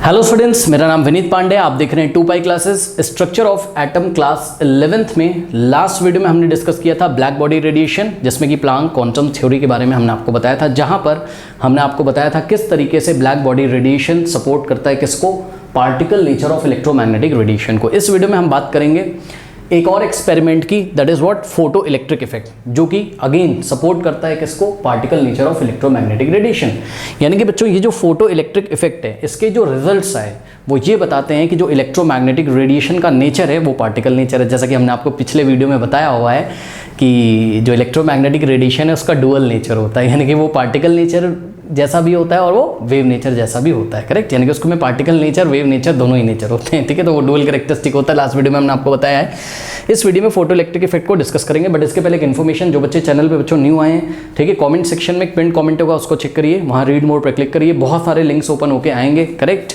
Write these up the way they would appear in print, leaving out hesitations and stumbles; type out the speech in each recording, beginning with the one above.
Hello students, मेरा नाम विनीत पांडे। आप देख रहे हैं 2 classes structure of atom class 11th में। लास्ट वीडियो में हमने डिस्कस किया था ब्लैक बॉडी रेडिएशन, जिसमें कि प्लांक क्वांटम थ्योरी के बारे में हमने आपको बताया था, जहां पर हमने आपको बताया था किस तरीके से ब्लैक बॉडी रेडिएशन सपोर्ट करता है किसको, particle nature of electromagnetic radiation को। इस वीडियो में हम बात करेंगे एक और एक्सपेरिमेंट की, that is what, photo electric effect, जो कि अगेन सपोर्ट करता है किसको, particle nature of electromagnetic radiation. यानी कि बच्चों ये जो फोटो इलेक्ट्रिक इफेक्ट है, इसके जो रिजल्ट्स आए वो ये बताते हैं कि जो इलेक्ट्रोमैग्नेटिक रेडिएशन का नेचर है वो पार्टिकल नेचर है। जैसा कि हमने आपको पिछले वीडियो में बताया हुआ है कि जो इलेक्ट्रोमैग्नेटिक रेडिएशन है उसका डुअल नेचर होता है, यानी कि वो पार्टिकल नेचर जैसा भी होता है और वो वेव नेचर जैसा भी होता है, करेक्ट। यानी कि उसको में पार्टिकल नेचर, वेव नेचर दोनों ही नेचर होते हैं, ठीक है। तो वो डुअल कैरेक्टरिस्टिक होता है, लास्ट वीडियो में हमने आपको बताया है। इस वीडियो में फोटो इलेक्ट्रिक इफेक्ट को डिस्कस करेंगे, बट इसके पहले एक इन्फॉर्मेशन, जो बच्चे चैनल पे बच्चों न्यू आए हैं, ठीक है, कमेंट सेक्शन में एक पिन कमेंट होगा, उसको चेक करिए, वहाँ रीड मोड पर क्लिक करिए, बहुत सारे लिंक्स ओपन होके आएंगे, करेक्ट।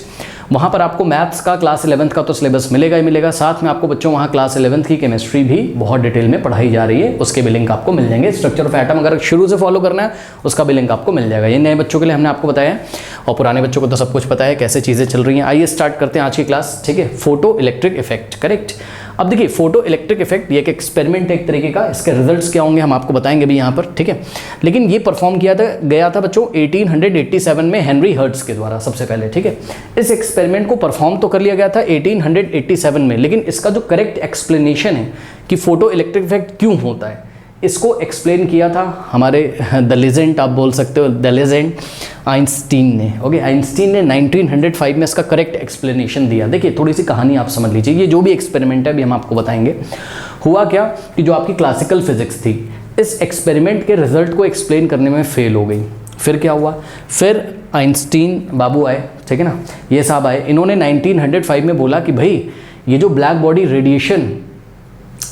वहाँ पर आपको मैथ्स का क्लास 11th का तो सिलेबस मिलेगा ही मिलेगा, साथ में आपको बच्चों वहाँ क्लास 11th की केमिस्ट्री भी बहुत डिटेल में पढ़ाई जा रही है, उसके भी लिंक आपको मिल जाएंगे। स्ट्रक्चर ऑफ एटम अगर शुरू से फॉलो करना है उसका भी लिंक आपको मिल जाएगा। ये नए बच्चों के लिए हमने आपको बताया है, और पुराने बच्चों को तो सब कुछ पता है कैसे चीज़ें चल रही हैं। आइए स्टार्ट करते हैं आज की क्लास, ठीक है। Photo electric effect, correct. अब देखिए फोटो इलेक्ट्रिक इफेक्ट ये एक एक्सपेरिमेंट है एक तरीके का, इसके रिजल्ट्स क्या होंगे हम आपको बताएंगे भी यहाँ पर, ठीक है। लेकिन ये परफॉर्म किया गया था बच्चों 1887 में हेनरी हर्ट्ज के द्वारा सबसे पहले, ठीक है। इस एक्सपेरिमेंट को परफॉर्म तो कर लिया गया था 1887 में, लेकिन इसका जो करेक्ट एक्सप्लेनेशन है कि फोटो इलेक्ट्रिक इफेक्ट क्यों होता है, इसको एक्सप्लेन किया था हमारे द लेजेंड, आप बोल सकते हो द लेजेंड, आइंस्टीन ने। ओके, आइंस्टीन ने 1905 में इसका करेक्ट एक्सप्लेनेशन दिया। देखिए थोड़ी सी कहानी आप समझ लीजिए, ये जो भी एक्सपेरिमेंट है अभी हम आपको बताएंगे। हुआ क्या कि जो आपकी क्लासिकल फिजिक्स थी, इस एक्सपेरिमेंट के रिजल्ट को एक्सप्लेन करने में फेल हो गई। फिर क्या हुआ, फिर आइंस्टीन बाबू आए, ठीक है ना, ये साहब आए, इन्होंने 1905 में बोला कि भाई ये जो ब्लैक बॉडी रेडिएशन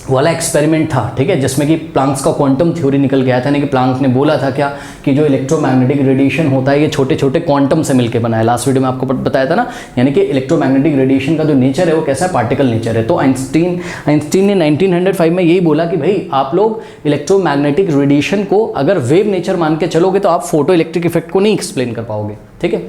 वाला एक्सपेरिमेंट था, ठीक है, जिसमें कि प्लांक्स का क्वांटम थ्योरी निकल गया था, यानी कि प्लांक ने बोला था क्या कि जो इलेक्ट्रोमैग्नेटिक रेडिएशन होता है ये छोटे छोटे क्वांटम से मिलकर बना है। लास्ट वीडियो में आपको बताया था ना, यानी कि इलेक्ट्रोमैग्नेटिक रेडिएशन का जो नेचर है वो कैसा है, पार्टिकल नेचर है। तो आइंस्टीन ने 1905 में यही बोला कि भाई आप लोग इलेक्ट्रोमैग्नेटिक रेडिएशन को अगर वेव नेचर मान के चलोगे तो आप फोटो इलेक्ट्रिक इफेक्ट को नहीं एक्सप्लेन कर पाओगे, ठीक है।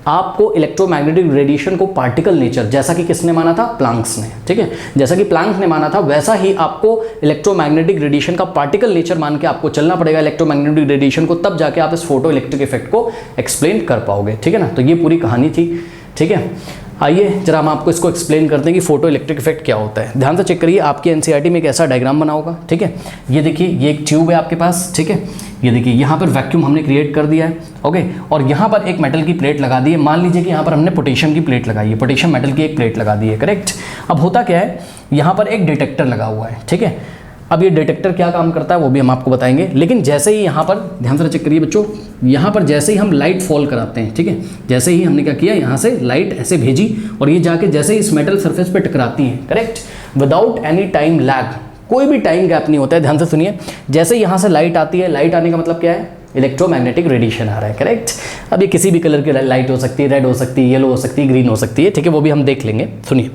आपको इलेक्ट्रोमैग्नेटिक रेडिएशन को पार्टिकल नेचर, जैसा कि किसने माना था, प्लांक्स ने, ठीक है, जैसा कि प्लांक ने माना था वैसा ही आपको इलेक्ट्रोमैग्नेटिक रेडिएशन का पार्टिकल नेचर मान के आपको चलना पड़ेगा इलेक्ट्रोमैग्नेटिक रेडिएशन को, तब जाके आप इस फोटो इलेक्ट्रिक इफेक्ट को एक्सप्लेन कर पाओगे, ठीक है ना। तो ये पूरी कहानी थी, ठीक है। आइए जरा हम आपको इसको एक्सप्लेन करते हैं कि फोटो इलेक्ट्रिक इफेक्ट क्या होता है। ध्यान से चेक करिए, आपके एनसीईआरटी में एक ऐसा डायग्राम बना होगा, ठीक है। ये देखिए, ये एक ट्यूब है आपके पास, ठीक है। ये देखिए यहाँ पर वैक्यूम हमने क्रिएट कर दिया है, ओके, और यहाँ पर एक मेटल की प्लेट लगा दी है। मान लीजिए कि यहाँ पर हमने पोटेशियम की प्लेट लगाई है, पोटेशियम मेटल की एक प्लेट लगा दी है, करेक्ट। अब होता क्या है, यहाँ पर एक डिटेक्टर लगा हुआ है, ठीक है। अब ये डिटेक्टर क्या काम करता है वो भी हम आपको बताएंगे, लेकिन जैसे ही यहाँ पर ध्यान से चेक करिए बच्चों, यहाँ पर जैसे ही हम लाइट फॉल कराते हैं, ठीक है, जैसे ही हमने क्या किया, यहाँ से लाइट ऐसे भेजी और ये जाके जैसे ही इस मेटल सरफेस पे टकराती है, correct, without any time lag, कोई भी टाइम गैप नहीं होता है। ध्यान से सुनिए, जैसे यहाँ से लाइट आती है, लाइट आने का मतलब क्या है, इलेक्ट्रोमैग्नेटिक रेडिएशन आ रहा है, करेक्ट। अब ये किसी भी कलर की लाइट हो सकती है, रेड हो सकती है, येलो हो सकती है, ग्रीन हो सकती है, ठीक है, वो भी हम देख लेंगे। सुनिए,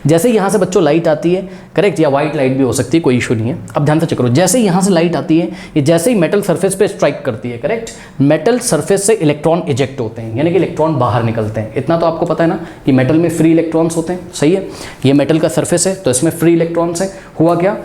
जैसे यहाँ से बच्चों लाइट आती है, करेक्ट, या व्हाइट लाइट भी हो सकती है, कोई इशू नहीं है। अब ध्यान से चेक करो, जैसे ही यहाँ से लाइट आती है, ये जैसे ही मेटल सरफेस पे स्ट्राइक करती है, करेक्ट, मेटल सरफेस से इलेक्ट्रॉन इजेक्ट होते हैं, यानी कि इलेक्ट्रॉन बाहर निकलते हैं। इतना तो आपको पता है ना कि मेटल में फ्री इलेक्ट्रॉन्स होते हैं, सही है। ये मेटल का सरफेस है तो इसमें फ्री इलेक्ट्रॉन्स है। हुआ क्या,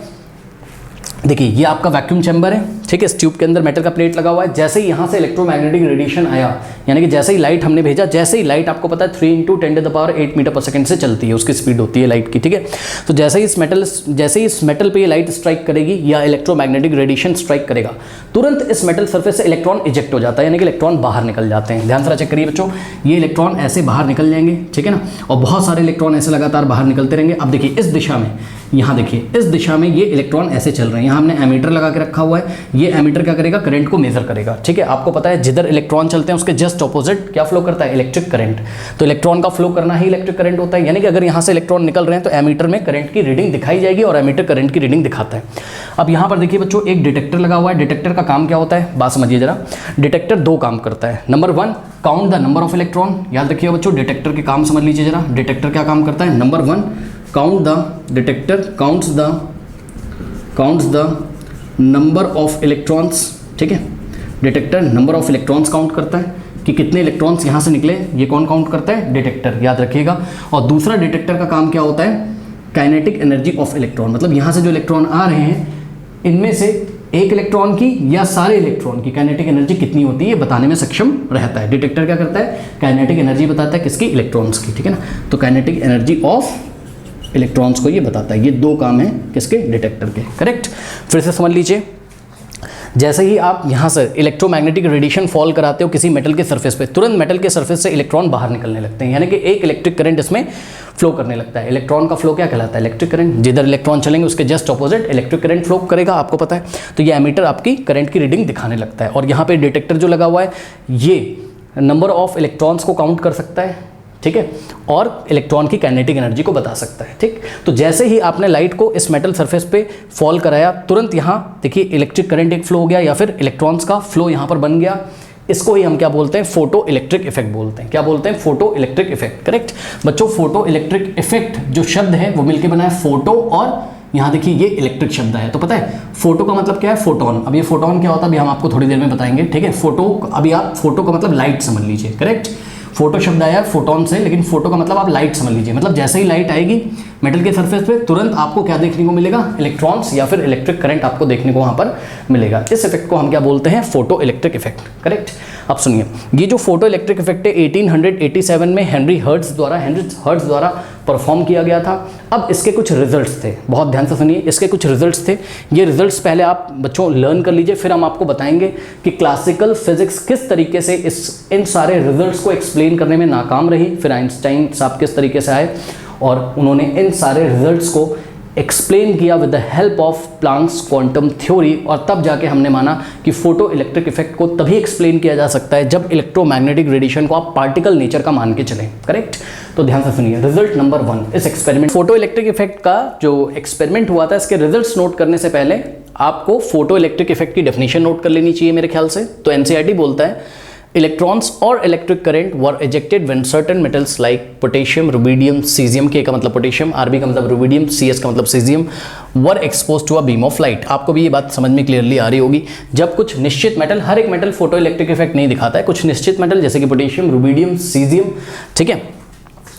देखिए ये आपका वैक्यूम चैम्बर है, ठीक है, इस ट्यूब के अंदर मेटल का प्लेट लगा हुआ है। जैसे ही यहाँ से इलेक्ट्रोमैग्नेटिक रेडिएशन आया, यानी कि जैसे ही लाइट हमने भेजा, जैसे ही लाइट आपको पता है 3 × 10⁸ मीटर पर सेकंड से चलती है, उसकी स्पीड होती है लाइट की, ठीक है। तो जैसे ही इस मेटल पे ये लाइट स्ट्राइक करेगी या इलेक्ट्रोमैग्नेटिक रेडिएशन स्ट्राइक करेगा, तुरंत इस मेटल सर्फेस से इलेक्ट्रॉन इजेक्ट हो जाता है, यानी कि इलेक्ट्रॉन बाहर निकल जाते हैं। ध्यान से चेक करिए बच्चों, ये इलेक्ट्रॉन ऐसे बाहर निकल जाएंगे, ठीक है ना, और बहुत सारे इलेक्ट्रॉन ऐसे लगातार बाहर निकलते रहेंगे। अब देखिए इस दिशा में, यहाँ देखिए इस दिशा में ये इलेक्ट्रॉन ऐसे चल रहे हैं। यहाँ हमने एमीटर लगा के रखा हुआ है, ये एमीटर क्या करेगा, करंट को मेजर करेगा, ठीक है। आपको पता है जिधर इलेक्ट्रॉन चलते हैं उसके जस्ट ऑपोजिट क्या फ्लो करता है, इलेक्ट्रिक करंट। तो इलेक्ट्रॉन का फ्लो करना ही इलेक्ट्रिक करंट होता है, यानी कि अगर यहाँ से इलेक्ट्रॉन निकल रहे हैं तो एमीटर में करंट की रीडिंग दिखाई जाएगी और एमीटर करंट की रीडिंग दिखाता है। अब यहाँ पर देखिए बच्चों, एक डिटेक्टर लगा हुआ है। डिटेक्टर का काम क्या होता है, बात समझिए जरा। डिटेक्टर दो काम करता है। Number 1, count the number of electron. याद रखिए बच्चों, डिटेक्टर के काम समझ लीजिए जरा। डिटेक्टर क्या काम करता है, number 1, count the detector counts the number of electrons, ठीक है। Detector number of electrons count करता है। कि कितने इलेक्ट्रॉन्स यहाँ से निकले, ये कौन काउंट करता है? डिटेक्टर, याद रखिएगा। और दूसरा डिटेक्टर का काम क्या होता है? काइनेटिक एनर्जी ऑफ इलेक्ट्रॉन, मतलब यहाँ से जो इलेक्ट्रॉन आ रहे हैं इनमें से एक इलेक्ट्रॉन की या सारे इलेक्ट्रॉन की काइनेटिक एनर्जी कितनी होती है बताने में सक्षम रहता है। डिटेक्टर क्या करता है? काइनेटिक एनर्जी बताता है, किसकी? इलेक्ट्रॉन्स की, ठीक है ना। तो काइनेटिक एनर्जी ऑफ इलेक्ट्रॉन्स को ये बताता है। ये दो काम है किसके? डिटेक्टर के, करेक्ट। फिर से समझ लीजिए, जैसे ही आप यहाँ से इलेक्ट्रोमैग्नेटिक रेडिएशन फॉल कराते हो किसी मेटल के सरफेस पे, तुरंत मेटल के सरफेस से इलेक्ट्रॉन बाहर निकलने लगते हैं, यानी कि एक इलेक्ट्रिक करंट इसमें फ्लो करने लगता है। इलेक्ट्रॉन का फ्लो क्या कहलाता है? Electric current. जिधर इलेक्ट्रॉन चलेंगे उसके just opposite electric current flow करेगा, आपको पता है। तो ये एमीटर आपकी करंट की रीडिंग दिखाने लगता है। और यहाँ पे डिटेक्टर जो लगा हुआ है ये नंबर ऑफ इलेक्ट्रॉन्स को काउंट कर सकता है, ठीक है, और इलेक्ट्रॉन की काइनेटिक एनर्जी को बता सकता है, ठीक। तो जैसे ही आपने लाइट को इस मेटल सरफेस पे फॉल कराया, तुरंत यहाँ देखिए इलेक्ट्रिक करंट एक फ्लो हो गया या फिर इलेक्ट्रॉन्स का फ्लो यहाँ पर बन गया। इसको ही हम क्या बोलते हैं? फोटो इलेक्ट्रिक इफेक्ट बोलते हैं। क्या बोलते हैं? Photo electric effect, correct. बच्चों फोटो इलेक्ट्रिक इफेक्ट जो शब्द है वो मिलकर बना है फोटो, और यहाँ देखिए ये इलेक्ट्रिक शब्द है। तो पता है फोटो का मतलब क्या है? फोटोन। अब ये फोटोन क्या होता है अभी हम आपको थोड़ी देर में बताएंगे, ठीक है। फोटो, अभी आप फोटो का मतलब लाइट समझ लीजिए, करेक्ट। फोटो शब्द आया फोटोन से, लेकिन फोटो का मतलब आप लाइट समझ लीजिए। मतलब जैसे ही लाइट आएगी मेटल के सरफेस पे, तुरंत आपको क्या देखने को मिलेगा? इलेक्ट्रॉन्स या फिर इलेक्ट्रिक करंट आपको देखने को वहां पर मिलेगा। इस इफेक्ट को हम क्या बोलते हैं? Photo electric effect, correct. अब सुनिए, ये जो फोटो इलेक्ट्रिक इफेक्ट है 1887 में हेनरी हर्ट्ज द्वारा परफॉर्म किया गया था। अब इसके कुछ रिजल्ट्स थे, बहुत ध्यान से सुनिए, इसके कुछ रिजल्ट्स थे। ये रिजल्ट्स पहले आप बच्चों लर्न कर लीजिए, फिर हम आपको बताएंगे कि क्लासिकल फिजिक्स किस तरीके से इन सारे रिजल्ट्स को एक्सप्लेन करने में नाकाम रही। फिर आइंस्टाइन साहब किस तरीके से आए और उन्होंने इन सारे रिजल्ट्स को एक्सप्लेन किया with the help of Planck's quantum theory. और तब जाके हमने माना कि फोटो इलेक्ट्रिक इफेक्ट को तभी एक्सप्लेन किया जा सकता है जब इलेक्ट्रोमैग्नेटिक रेडिएशन को आप पार्टिकल नेचर का मान के चलें, करेक्ट। तो ध्यान से सुनिए, रिजल्ट नंबर 1 इस एक्सपेरिमेंट, फोटो इलेक्ट्रिक इफेक्ट का जो एक्सपेरिमेंट हुआ था, इसके रिजल्ट्स नोट करने से पहले आपको फोटो इलेक्ट्रिक इफेक्ट की डेफिनेशन नोट कर लेनी चाहिए मेरे ख्याल से। तो एनसीईआरटी बोलता है इलेक्ट्रॉन्स और electric current were ejected when certain metals like potassium, rubidium, caesium, के का मतलब पोटेशियम, आरबी का मतलब रुबिडियम, सीएस का मतलब caesium, were expose to a beam of light. आपको भी ये बात समझ में क्लियरली आ रही होगी। जब कुछ निश्चित मेटल, हर एक मेटल फोटो इलेक्ट्रिक इफेक्ट नहीं दिखाता है, कुछ निश्चित मेटल जैसे कि पोटेशियम, रुबिडियम, सीजियम, ठीक है,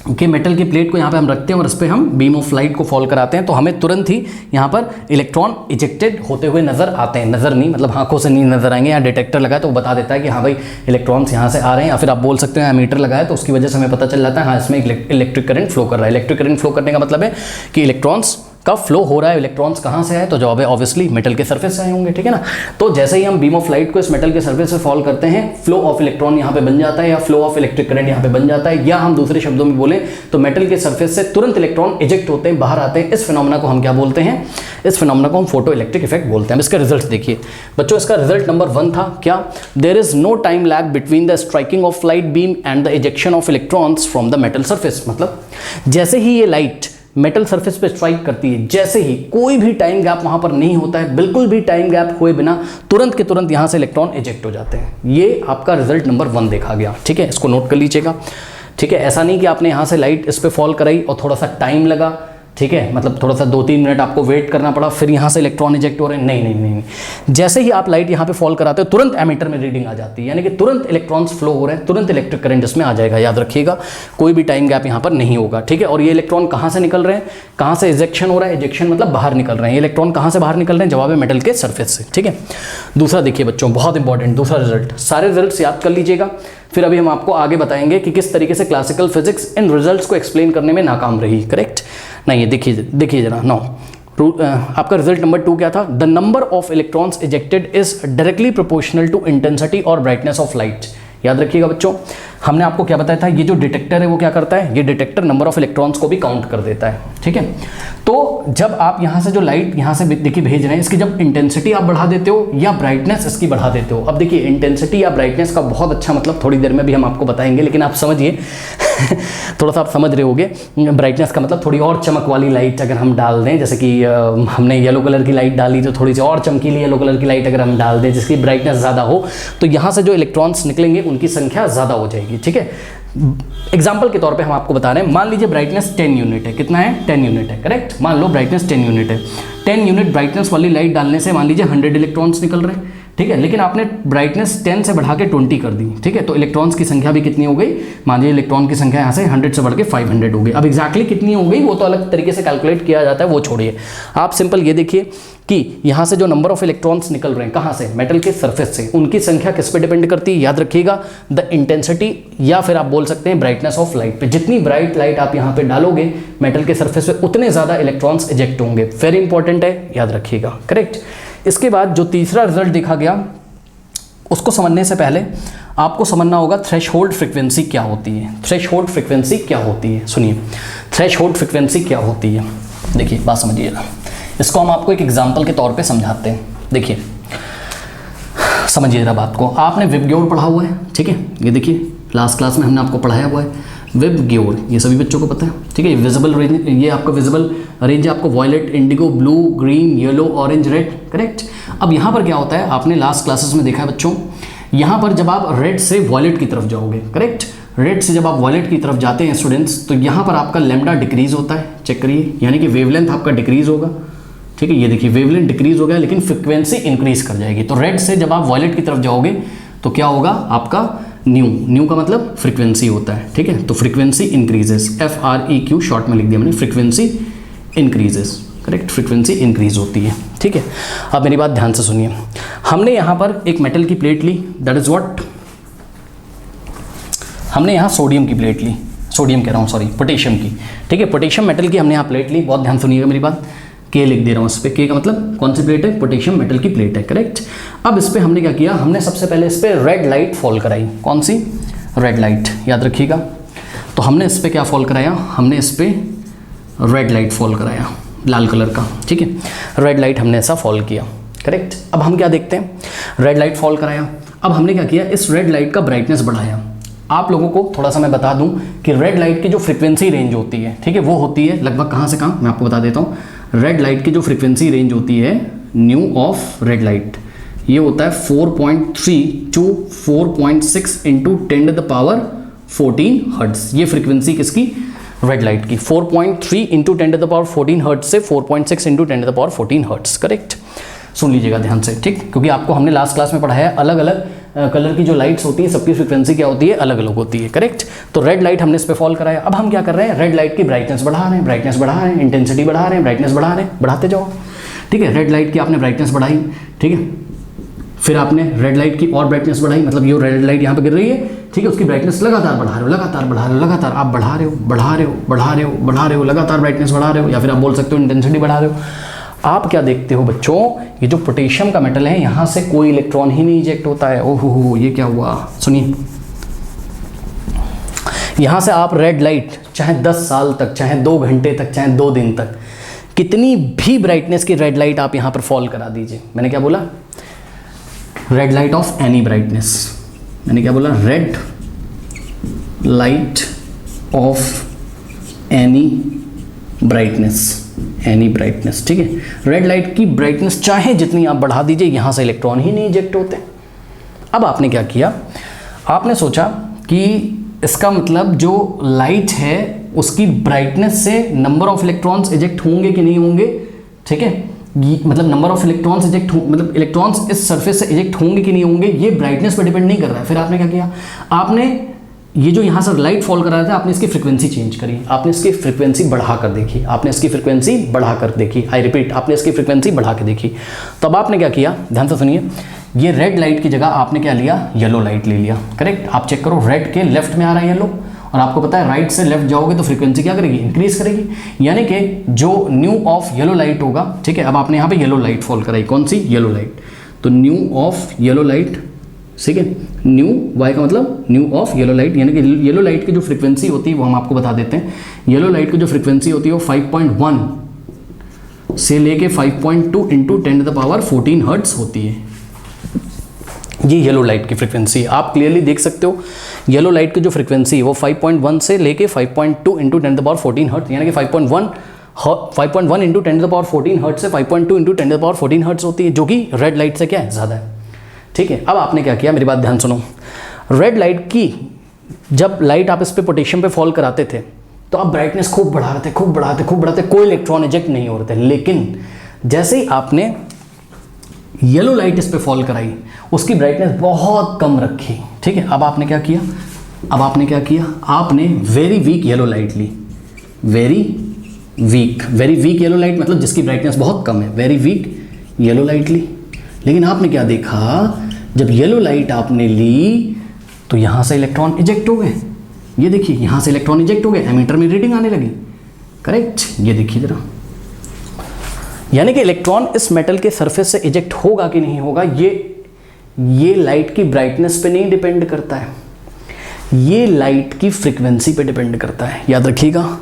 कि मेटल की प्लेट को यहाँ पे हम रखते हैं और इस पर हम बीम ऑफ लाइट को फॉल कराते हैं, तो हमें तुरंत ही यहाँ पर इलेक्ट्रॉन इजेक्टेड होते हुए नजर आते हैं। नजर नहीं, मतलब आंखों से नहीं नजर आएंगे। यहाँ डिटेक्टर लगा है तो वो बता देता है कि हाँ भाई इलेक्ट्रॉन्स यहाँ से आ रहे हैं, या फिर आप बोल सकते हैं एमीटर लगा है तो उसकी वजह से हमें पता चल जाता है हाँ इसमें इलेक्ट्रिक करंट फ्लो कर रहा है। इलेक्ट्रिक करंट फ्लो करने का मतलब है कि इलेक्ट्रॉन्स का फ्लो हो रहा है। इलेक्ट्रॉन्स कहाँ से आए? तो जवाब है ऑब्वियसली मेटल के सरफेस से आए होंगे, ठीक है ना। तो जैसे ही हम बीम ऑफ लाइट को इस मेटल के सरफेस से फॉल करते हैं, फ्लो ऑफ इलेक्ट्रॉन यहाँ पे बन जाता है या फ्लो ऑफ इलेक्ट्रिक करंट यहाँ पे बन जाता है, या हम दूसरे शब्दों में बोले तो मेटल के सरफेस से तुरंत इलेक्ट्रॉन इजेक्ट होते हैं, बाहर आते हैं। इस फिनोमेना को हम क्या बोलते हैं? इस फिनोमेना को हम फोटो इलेक्ट्रिक इफेक्ट बोलते हैं। इसका रिजल्ट देखिए बच्चों, इसका रिजल्ट नंबर 1 था क्या? There is no time lag between the striking of light beam and the ejection of electrons from the metal surface. मतलब जैसे ही ये लाइट मेटल सरफेस पे स्ट्राइक करती है, जैसे ही कोई भी टाइम गैप वहां पर नहीं होता है, बिल्कुल भी टाइम गैप हुए बिना तुरंत के तुरंत यहां से इलेक्ट्रॉन इजेक्ट हो जाते हैं। ये आपका रिजल्ट नंबर 1 देखा गया, ठीक है, इसको नोट कर लीजिएगा, ठीक है। ऐसा नहीं कि आपने यहां से लाइट इस पे फॉल कराई और थोड़ा सा टाइम लगा, ठीक है, मतलब थोड़ा सा 2-3 मिनट आपको वेट करना पड़ा फिर यहाँ से इलेक्ट्रॉन इजेक्ट हो रहे हैं। नहीं नहीं नहीं, नहीं। जैसे ही आप लाइट यहाँ पे फॉल कराते हो तुरंत एमीटर में रीडिंग आ जाती है, यानी कि तुरंत इलेक्ट्रॉन्स फ्लो हो रहे हैं, तुरंत इलेक्ट्रिक करंट इसमें आ जाएगा। याद रखिएगा कोई भी टाइम गैप यहाँ पर नहीं होगा, ठीक है। और ये इलेक्ट्रॉन कहाँ से निकल रहे हैं? कहाँ से इजेक्शन हो रहा है? इजेक्शन मतलब बाहर निकल रहे हैं। इलेक्ट्रॉन कहाँ से बाहर निकल रहे हैं? जवाब है मेटल के सरफेस से, ठीक है। दूसरा देखिए बच्चों, बहुत इंपॉर्टेंट दूसरा रिजल्ट, सारे रिजल्ट्स याद कर लीजिएगा, फिर अभी हम आपको आगे बताएंगे कि किस तरीके से क्लासिकल फिजिक्स इन रिजल्ट्स को एक्सप्लेन करने में नाकाम रही, करेक्ट। नहीं, देखिए जरा, नो आपका रिजल्ट नंबर 2 क्या था? The number of electrons ejected is directly proportional to intensity और ब्राइटनेस ऑफ लाइट। याद रखिएगा बच्चों, हमने आपको क्या बताया था, ये जो डिटेक्टर है वो क्या करता है? ये डिटेक्टर नंबर ऑफ इलेक्ट्रॉन्स को भी काउंट कर देता है, ठीक है। तो जब आप यहाँ से जो लाइट यहाँ से देखिए भेज रहे हैं, इसकी जब इंटेंसिटी आप बढ़ा देते हो या ब्राइटनेस इसकी बढ़ा देते हो। अब देखिए इंटेंसिटी या ब्राइटनेस का बहुत अच्छा मतलब थोड़ी देर में भी हम आपको बताएंगे, लेकिन आप समझिए थोड़ा सा आप समझ रहे होगे। ब्राइटनेस का मतलब थोड़ी और चमक वाली लाइट अगर हम डाल दें, जैसे कि हमने येलो कलर की लाइट डाली तो थोड़ी सी और चमकीली येलो कलर की लाइट अगर हम डाल दें जिसकी ब्राइटनेस ज़्यादा हो, तो यहाँ से जो इलेक्ट्रॉन्स निकलेंगे उनकी संख्या ज़्यादा हो जाएगी, ठीक है। एग्जाम्पल के तौर पे हम आपको बता रहे हैं, मान लीजिए ब्राइटनेस 10 यूनिट है। कितना है? 10 यूनिट है, करेक्ट। मान लो ब्राइटनेस 10 यूनिट है। 10 यूनिट ब्राइटनेस वाली लाइट डालने से मान लीजिए 100 इलेक्ट्रॉन्स निकल रहे हैं, ठीक है, लेकिन आपने ब्राइटनेस 10 से बढ़ा के 20 कर दी, ठीक है, तो इलेक्ट्रॉन्स की संख्या भी कितनी हो गई, मान लीजिए इलेक्ट्रॉन की संख्या यहाँ से 100 से बढ़ के 500 हो गई। अब एग्जैक्टली कितनी हो गई वो तो अलग तरीके से कैलकुलेट किया जाता है, वो छोड़िए। आप सिंपल ये देखिए कि यहाँ से जो नंबर ऑफ इलेक्ट्रॉन्स निकल रहे हैं कहाँ से, मेटल के सरफेस से, उनकी संख्या किस पे डिपेंड करती है, याद रखिएगा, द इंटेंसिटी या फिर आप बोल सकते हैं ब्राइटनेस ऑफ लाइट पे। जितनी ब्राइट लाइट आप यहाँ पे डालोगे मेटल के सरफेस पे उतने ज़्यादा इलेक्ट्रॉन्स इजेक्ट होंगे। वेरी इंपॉर्टेंट है, याद रखिएगा, करेक्ट। इसके बाद जो तीसरा रिजल्ट देखा गया उसको समझने से पहले आपको समझना होगा थ्रेशहोल्ड फ्रीक्वेंसी क्या होती है। थ्रेशहोल्ड फ्रीक्वेंसी क्या होती है, सुनिए, थ्रेशहोल्ड फ्रीक्वेंसी क्या होती है। देखिए बात समझिएगा, इसको हम आपको एक एग्जांपल के तौर पे समझाते हैं। देखिए समझिए जरा बात को, आपने विबग्योर पढ़ा हुआ है, ठीक है, ये देखिए लास्ट क्लास में हमने आपको पढ़ाया हुआ है विबग्योर, ये सभी बच्चों को पता है, ठीक है। विजिबल रेंज, ये आपका विजिबल रेंज है आपको violet, indigo, blue, green, yellow, orange, red, correct. अब यहाँ पर क्या होता है, आपने लास्ट क्लासेस में देखा है बच्चों, यहाँ पर जब आप रेड से वॉयलेट की तरफ जाओगे, करेक्ट, रेड से जब आप वॉयलेट की तरफ जाते हैं स्टूडेंट्स, तो यहाँ पर आपका लैम्डा डिक्रीज होता है, चेक करिए, यानी कि वेवलेंथ आपका डिक्रीज होगा, ठीक है। ये देखिए वेवलेंथ डिक्रीज हो गया लेकिन फ्रीक्वेंसी इंक्रीज कर जाएगी। तो रेड से जब आप वॉयलेट की तरफ जाओगे तो क्या होगा आपका न्यू का मतलब फ्रीक्वेंसी होता है, ठीक है। तो फ्रीक्वेंसी इंक्रीजेस, FREQ शॉर्ट में लिख दिया मैंने, frequency increases, correct, frequency increase होती है, ठीक है। अब मेरी बात ध्यान से सुनिए, हमने यहाँ पर एक मेटल की प्लेट ली, दैट इज व्हाट, हमने यहाँ सोडियम की प्लेट ली, सोडियम कह रहा हूँ सॉरी, पोटेशियम की, ठीक है, पोटेशियम मेटल की हमने यहाँ प्लेट ली। बहुत ध्यान सुनिएगा मेरी बात, के लिख दे रहा हूँ इस पर, के का मतलब कौन सी प्लेट है, पोटेशियम मेटल की प्लेट है, करेक्ट। अब इस पर हमने क्या किया, हमने सबसे पहले इस पर रेड लाइट फॉल कराई, कौन सी, रेड लाइट, याद रखिएगा। तो हमने इस पर क्या फॉल कराया, हमने इस पर रेड लाइट फॉल कराया, लाल कलर का, ठीक है, रेड लाइट हमने ऐसा फॉल किया, करेक्ट। अब हम क्या देखते हैं, रेड लाइट फॉल कराया, अब हमने क्या किया, इस रेड लाइट का ब्राइटनेस बढ़ाया। आप लोगों को थोड़ा सा मैं बता दूं कि रेड लाइट की जो फ्रीक्वेंसी रेंज होती है, ठीक है, वो होती है लगभग कहाँ से कहाँ, मैं आपको बता देता हूँ। रेड लाइट की जो फ्रीक्वेंसी रेंज होती है, न्यू ऑफ रेड लाइट, ये होता है 4.3 to 4.6 इंटू 10⁻14 हर्ट्ज। ये फ्रीक्वेंसी किसकी, रेड लाइट की, 4.3 इंटू 10⁻14 हर्ट्ज से 4.6 इंटू 10⁻14 हर्ट्ज, करेक्ट। सुन लीजिएगा ध्यान से, ठीक, क्योंकि आपको हमने लास्ट क्लास में पढ़ाया है अलग अलग कलर की जो लाइट्स होती है सबकी फ्रीक्वेंसी क्या होती है, अलग अलग होती है, करेक्ट। तो रेड लाइट हमने इस पे फॉल कराया। अब हम क्या कर रहे हैं, रेड लाइट की ब्राइटनेस बढ़ा रहे हैं, ब्राइटनेस बढ़ा रहे हैं, इंटेंसिटी बढ़ा रहे हैं, ब्राइटनेस बढ़ा रहे हैं, बढ़ाते जाओ, ठीक है। रेड लाइट की आपने ब्राइटनेस बढ़ाई, ठीक है, फिर आपने रेड लाइट की और ब्राइटनेस बढ़ाई, मतलब ये रेड लाइट यहाँ पे गिर रही है, ठीक है, उसकी ब्राइटनेस लगातार बढ़ा रहे हो, लगातार बढ़ा रहे हो, लगातार आप बढ़ा रहे हो, बढ़ा रहे हो, बढ़ा रहे हो, बढ़ा रहे हो, लगातार ब्राइटनेस बढ़ा रहे हो, या फिर आप बोल सकते हो इंटेंसिटी बढ़ा रहे हो। आप क्या देखते हो बच्चों, ये जो पोटेशियम का मेटल है यहाँ से कोई इलेक्ट्रॉन ही नहीं इजेक्ट होता है। ओहो ये क्या हुआ, सुनिए, यहाँ से आप रेड लाइट चाहे 10 साल तक, चाहे 2 घंटे तक, चाहे 2 दिन तक, कितनी भी ब्राइटनेस की रेड लाइट आप यहाँ पर फॉल करा दीजिए, मैंने क्या बोला, red light of any brightness, मैंने क्या बोला, red light of any brightness, any brightness, ठीक है। रेड लाइट की ब्राइटनेस चाहे जितनी आप बढ़ा दीजिए, यहाँ से इलेक्ट्रॉन ही नहीं इजेक्ट होते। अब आपने क्या किया, आपने सोचा कि इसका मतलब जो लाइट है उसकी ब्राइटनेस से नंबर ऑफ इलेक्ट्रॉन्स इजेक्ट होंगे कि नहीं होंगे, ठीक है, मतलब नंबर ऑफ इलेक्ट्रॉन्स इजेक्ट मतलब इलेक्ट्रॉन्स इस सरफेस से इजेक्ट होंगे कि नहीं होंगे, ये ब्राइटनेस पर डिपेंड नहीं कर रहा है। फिर आपने क्या किया, आपने ये जो यहाँ से लाइट फॉल कर रहा था, आपने इसकी फ्रीक्वेंसी चेंज करी, आपने इसकी फ्रीक्वेंसी बढ़ा कर देखी, आपने इसकी फ्रीक्वेंसी बढ़ा कर देखी, आई रिपीट, आपने इसकी फ्रीक्वेंसी बढ़ा के देखी। तब आपने क्या किया, ध्यान से सुनिए, ये रेड लाइट की जगह आपने क्या लिया, येलो लाइट ले लिया, करेक्ट। आप चेक करो, रेड के लेफ्ट में आ रहा है येलो, और आपको पता है राइट से लेफ्ट जाओगे तो फ्रीक्वेंसी क्या करेगी, इंक्रीज करेगी, यानी कि जो न्यू ऑफ येलो लाइट होगा, ठीक है। अब आपने यहाँ पे येलो लाइट फॉल कराई, कौन सी, येलो लाइट, तो न्यू ऑफ येलो लाइट, ठीक है, न्यू वाई का मतलब न्यू ऑफ येलो लाइट, यानी कि येलो लाइट की जो फ्रीक्वेंसी होती है वो हम आपको बता देते हैं। येलो लाइट की जो फ्रीक्वेंसी होती है वो 5.1 से लेके 5.2 इंटू 10⁻14 हर्ट्ज होती है। ये येलो लाइट की फ्रीक्वेंसी है, आप क्लियरली देख सकते हो। येलो लाइट की जो फ्रीक्वेंसी है वो 5.1 से लेके 5.2 इंटू 10⁻14 हर्ट्ज, यानी कि 5.1 इंटू 10⁻14 हर्ट्ज से 5.2 इंटू 10⁻14 हर्ट्ज होती है, जो कि रेड लाइट से क्या है, ज़्यादा है, ठीक है। अब आपने क्या किया, मेरी बात ध्यान सुनो, रेड लाइट की जब लाइट आप इस पे पोटेशियम पे फॉल कराते थे तो आप ब्राइटनेस खूब बढ़ा रहे थे, खूब बढ़ाते, कोई इलेक्ट्रॉन इजेक्ट नहीं हो रहे थे। लेकिन जैसे ही आपने येलो लाइट इस पे फॉल कराई, उसकी ब्राइटनेस बहुत कम रखी, ठीक है। अब आपने क्या किया, आपने वेरी वीक येलो लाइट ली, वेरी वीक येलो लाइट मतलब जिसकी ब्राइटनेस बहुत कम है, वेरी वीक येलो लाइट ली। लेकिन आपने क्या देखा, जब येलो लाइट आपने ली तो यहाँ से इलेक्ट्रॉन इजेक्ट हो गए। ये देखिए यहाँ से इलेक्ट्रॉन इजेक्ट हो गए, एमीटर में रीडिंग आने लगी, करेक्ट। ये देखिए जरा, यानी कि इलेक्ट्रॉन इस मेटल के सरफेस से इजेक्ट होगा कि नहीं होगा, ये लाइट की ब्राइटनेस पे नहीं डिपेंड करता है, ये लाइट की फ्रीक्वेंसी पे डिपेंड करता है। याद रखिएगा,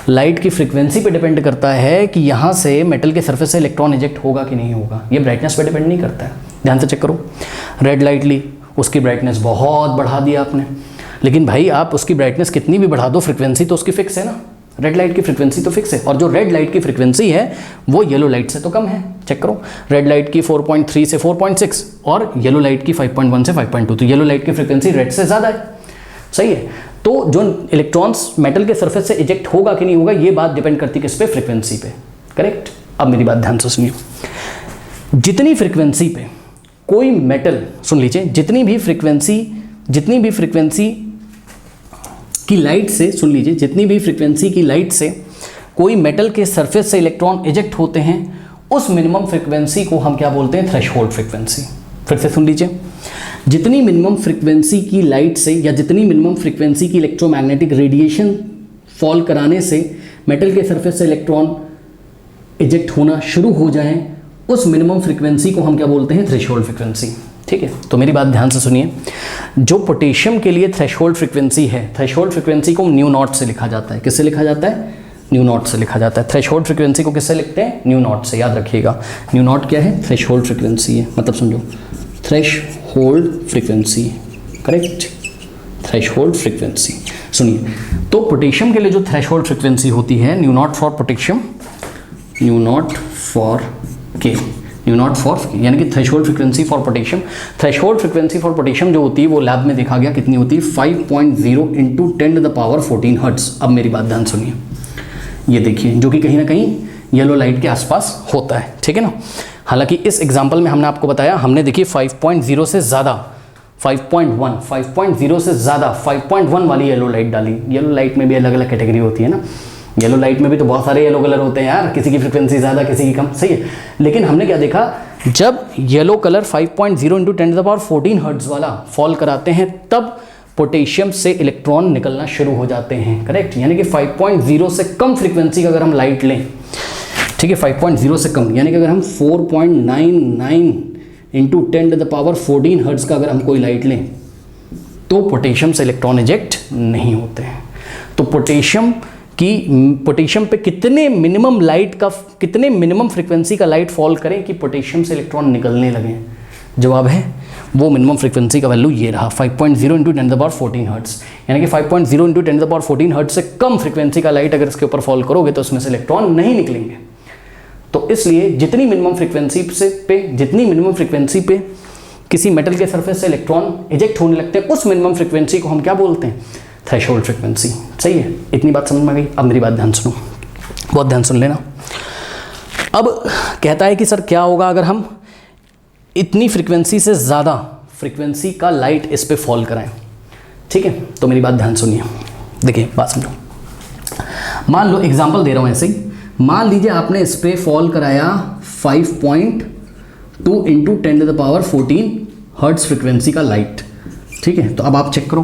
लाइट की फ्रीक्वेंसी पे डिपेंड करता है कि यहाँ से मेटल के सरफेस से इलेक्ट्रॉन इजेक्ट होगा कि नहीं होगा, ये ब्राइटनेस पे डिपेंड नहीं करता है। ध्यान से चेक करो, रेड लाइट ली, उसकी ब्राइटनेस बहुत बढ़ा दिया आपने, लेकिन भाई आप उसकी ब्राइटनेस कितनी भी बढ़ा दो, फ्रीक्वेंसी तो उसकी फिक्स है ना, रेड लाइट की फ्रीक्वेंसी तो फिक्स है, और जो रेड लाइट की फ्रीक्वेंसी है वो येलो लाइट से तो कम है। चेक करो, रेड लाइट की 4.3 से 4.6 और येलो लाइट की 5.1 से 5.2, तो येलो लाइट की फ्रीक्वेंसी रेड से ज़्यादा है, सही है। तो जो इलेक्ट्रॉन्स मेटल के सरफेस से इजेक्ट होगा कि नहीं होगा, ये बात डिपेंड करती है किस पे, फ्रीक्वेंसी पे, करेक्ट। अब मेरी बात ध्यान से सुनिए, जितनी फ्रीक्वेंसी पे कोई मेटल, सुन लीजिए, जितनी भी फ्रीक्वेंसी की लाइट से, सुन लीजिए, जितनी भी फ्रीक्वेंसी की लाइट से कोई मेटल के सरफेस से इलेक्ट्रॉन इजेक्ट होते हैं, उस मिनिमम फ्रीक्वेंसी को हम क्या बोलते हैं, थ्रेशहोल्ड फ्रीक्वेंसी। फिर से सुन लीजिए, जितनी मिनिमम फ्रीक्वेंसी की लाइट से या जितनी मिनिमम फ्रीक्वेंसी की इलेक्ट्रोमैग्नेटिक रेडिएशन फॉल कराने से मेटल के सरफेस से इलेक्ट्रॉन इजेक्ट होना शुरू हो जाए, उस मिनिमम फ्रीक्वेंसी को हम क्या बोलते हैं, थ्रेशहोल्ड फ्रीक्वेंसी, ठीक है। तो मेरी बात ध्यान से सुनिए, जो पोटेशियम के लिए थ्रेशहोल्ड फ्रीक्वेंसी है, थ्रेशहोल्ड फ्रीक्वेंसी को न्यू नॉट से लिखा जाता है। किससे लिखा जाता है, न्यू नॉट से लिखा जाता है। थ्रेशहोल्ड फ्रीक्वेंसी को किससे लिखते हैं, न्यू नॉट से, याद रखिएगा। न्यू नॉट क्या है, थ्रेशहोल्ड फ्रीक्वेंसी है, मतलब समझो threshold frequency, correct, threshold frequency. सुनिए, तो पोटेशियम के लिए जो थ्रेशहोल्ड फ्रीक्वेंसी होती है, new not for potassium, new not for के, न्यू नॉट फॉर, यानी कि threshold frequency for potassium, threshold frequency for potassium जो होती है वो लैब में देखा गया कितनी होती है, 5.0 × 10⁻14 हर्ट्ज। अब मेरी बात ध्यान सुनिए, ये देखिए, जो कि कहीं ना कहीं येलो लाइट के आसपास होता है, ठीक है ना। हालांकि इस एग्जाम्पल में हमने आपको बताया, हमने देखिए 5.0 से ज़्यादा, 5.0 से ज़्यादा 5.1 वाली येलो लाइट डाली। येलो लाइट में भी अलग अलग कैटेगरी होती है ना, येलो लाइट में भी तो बहुत सारे येलो कलर होते हैं यार, किसी की फ्रीक्वेंसी ज़्यादा, किसी की कम, सही है। लेकिन हमने क्या देखा, जब येलो कलर 5.0 × 10⁻14 हर्ट्ज वाला फॉल कराते हैं, तब पोटेशियम से इलेक्ट्रॉन निकलना शुरू हो जाते हैं, करेक्ट। यानी कि 5.0 से कम फ्रीक्वेंसी का अगर हम लाइट लें, ठीक है, 5.0 से कम, यानी कि अगर हम 4.99 × 10⁻14 हर्ट्ज का अगर हम कोई लाइट लें, तो पोटेशियम से इलेक्ट्रॉन इजेक्ट नहीं होते हैं। तो पोटेशियम पे कितने मिनिमम लाइट का, कितने मिनिमम फ्रीक्वेंसी का लाइट फॉल करें कि पोटेशियम से इलेक्ट्रॉन निकलने लगे, जवाब है वो मिनिमम फ्रीक्वेंसी का वैल्यू ये रहा, 5.0 × 10⁻14 हर्ट्ज। यानी कि 5.0 × 10⁻14 हर्ट्ज से कम फ्रीक्वेंसी का लाइट अगर इसके ऊपर फॉल करोगे तो उसमें से इलेक्ट्रॉन नहीं निकलेंगे। तो इसलिए जितनी मिनिमम फ्रीक्वेंसी पे किसी मेटल के सरफेस से इलेक्ट्रॉन इजेक्ट होने लगते हैं, उस मिनिमम फ्रीक्वेंसी को हम क्या बोलते हैं, थ्रेशहोल्ड फ्रीक्वेंसी। सही है, इतनी बात समझ में आ गई। अब मेरी बात ध्यान सुनो, बहुत ध्यान सुन लेना। अब कहता है कि सर क्या होगा अगर हम इतनी फ्रीक्वेंसी से ज़्यादा फ्रीक्वेंसी का लाइट इस पे फॉल कराएं, ठीक है। तो मेरी बात ध्यान सुनिए, देखिए बात समझो। मान लो एग्जांपल दे रहा हूँ ऐसे ही, मान लीजिए आपने इस पे फॉल कराया 5.2 × 10⁻14 हर्ट्ज फ्रीक्वेंसी का लाइट, ठीक है। तो अब आप चेक करो,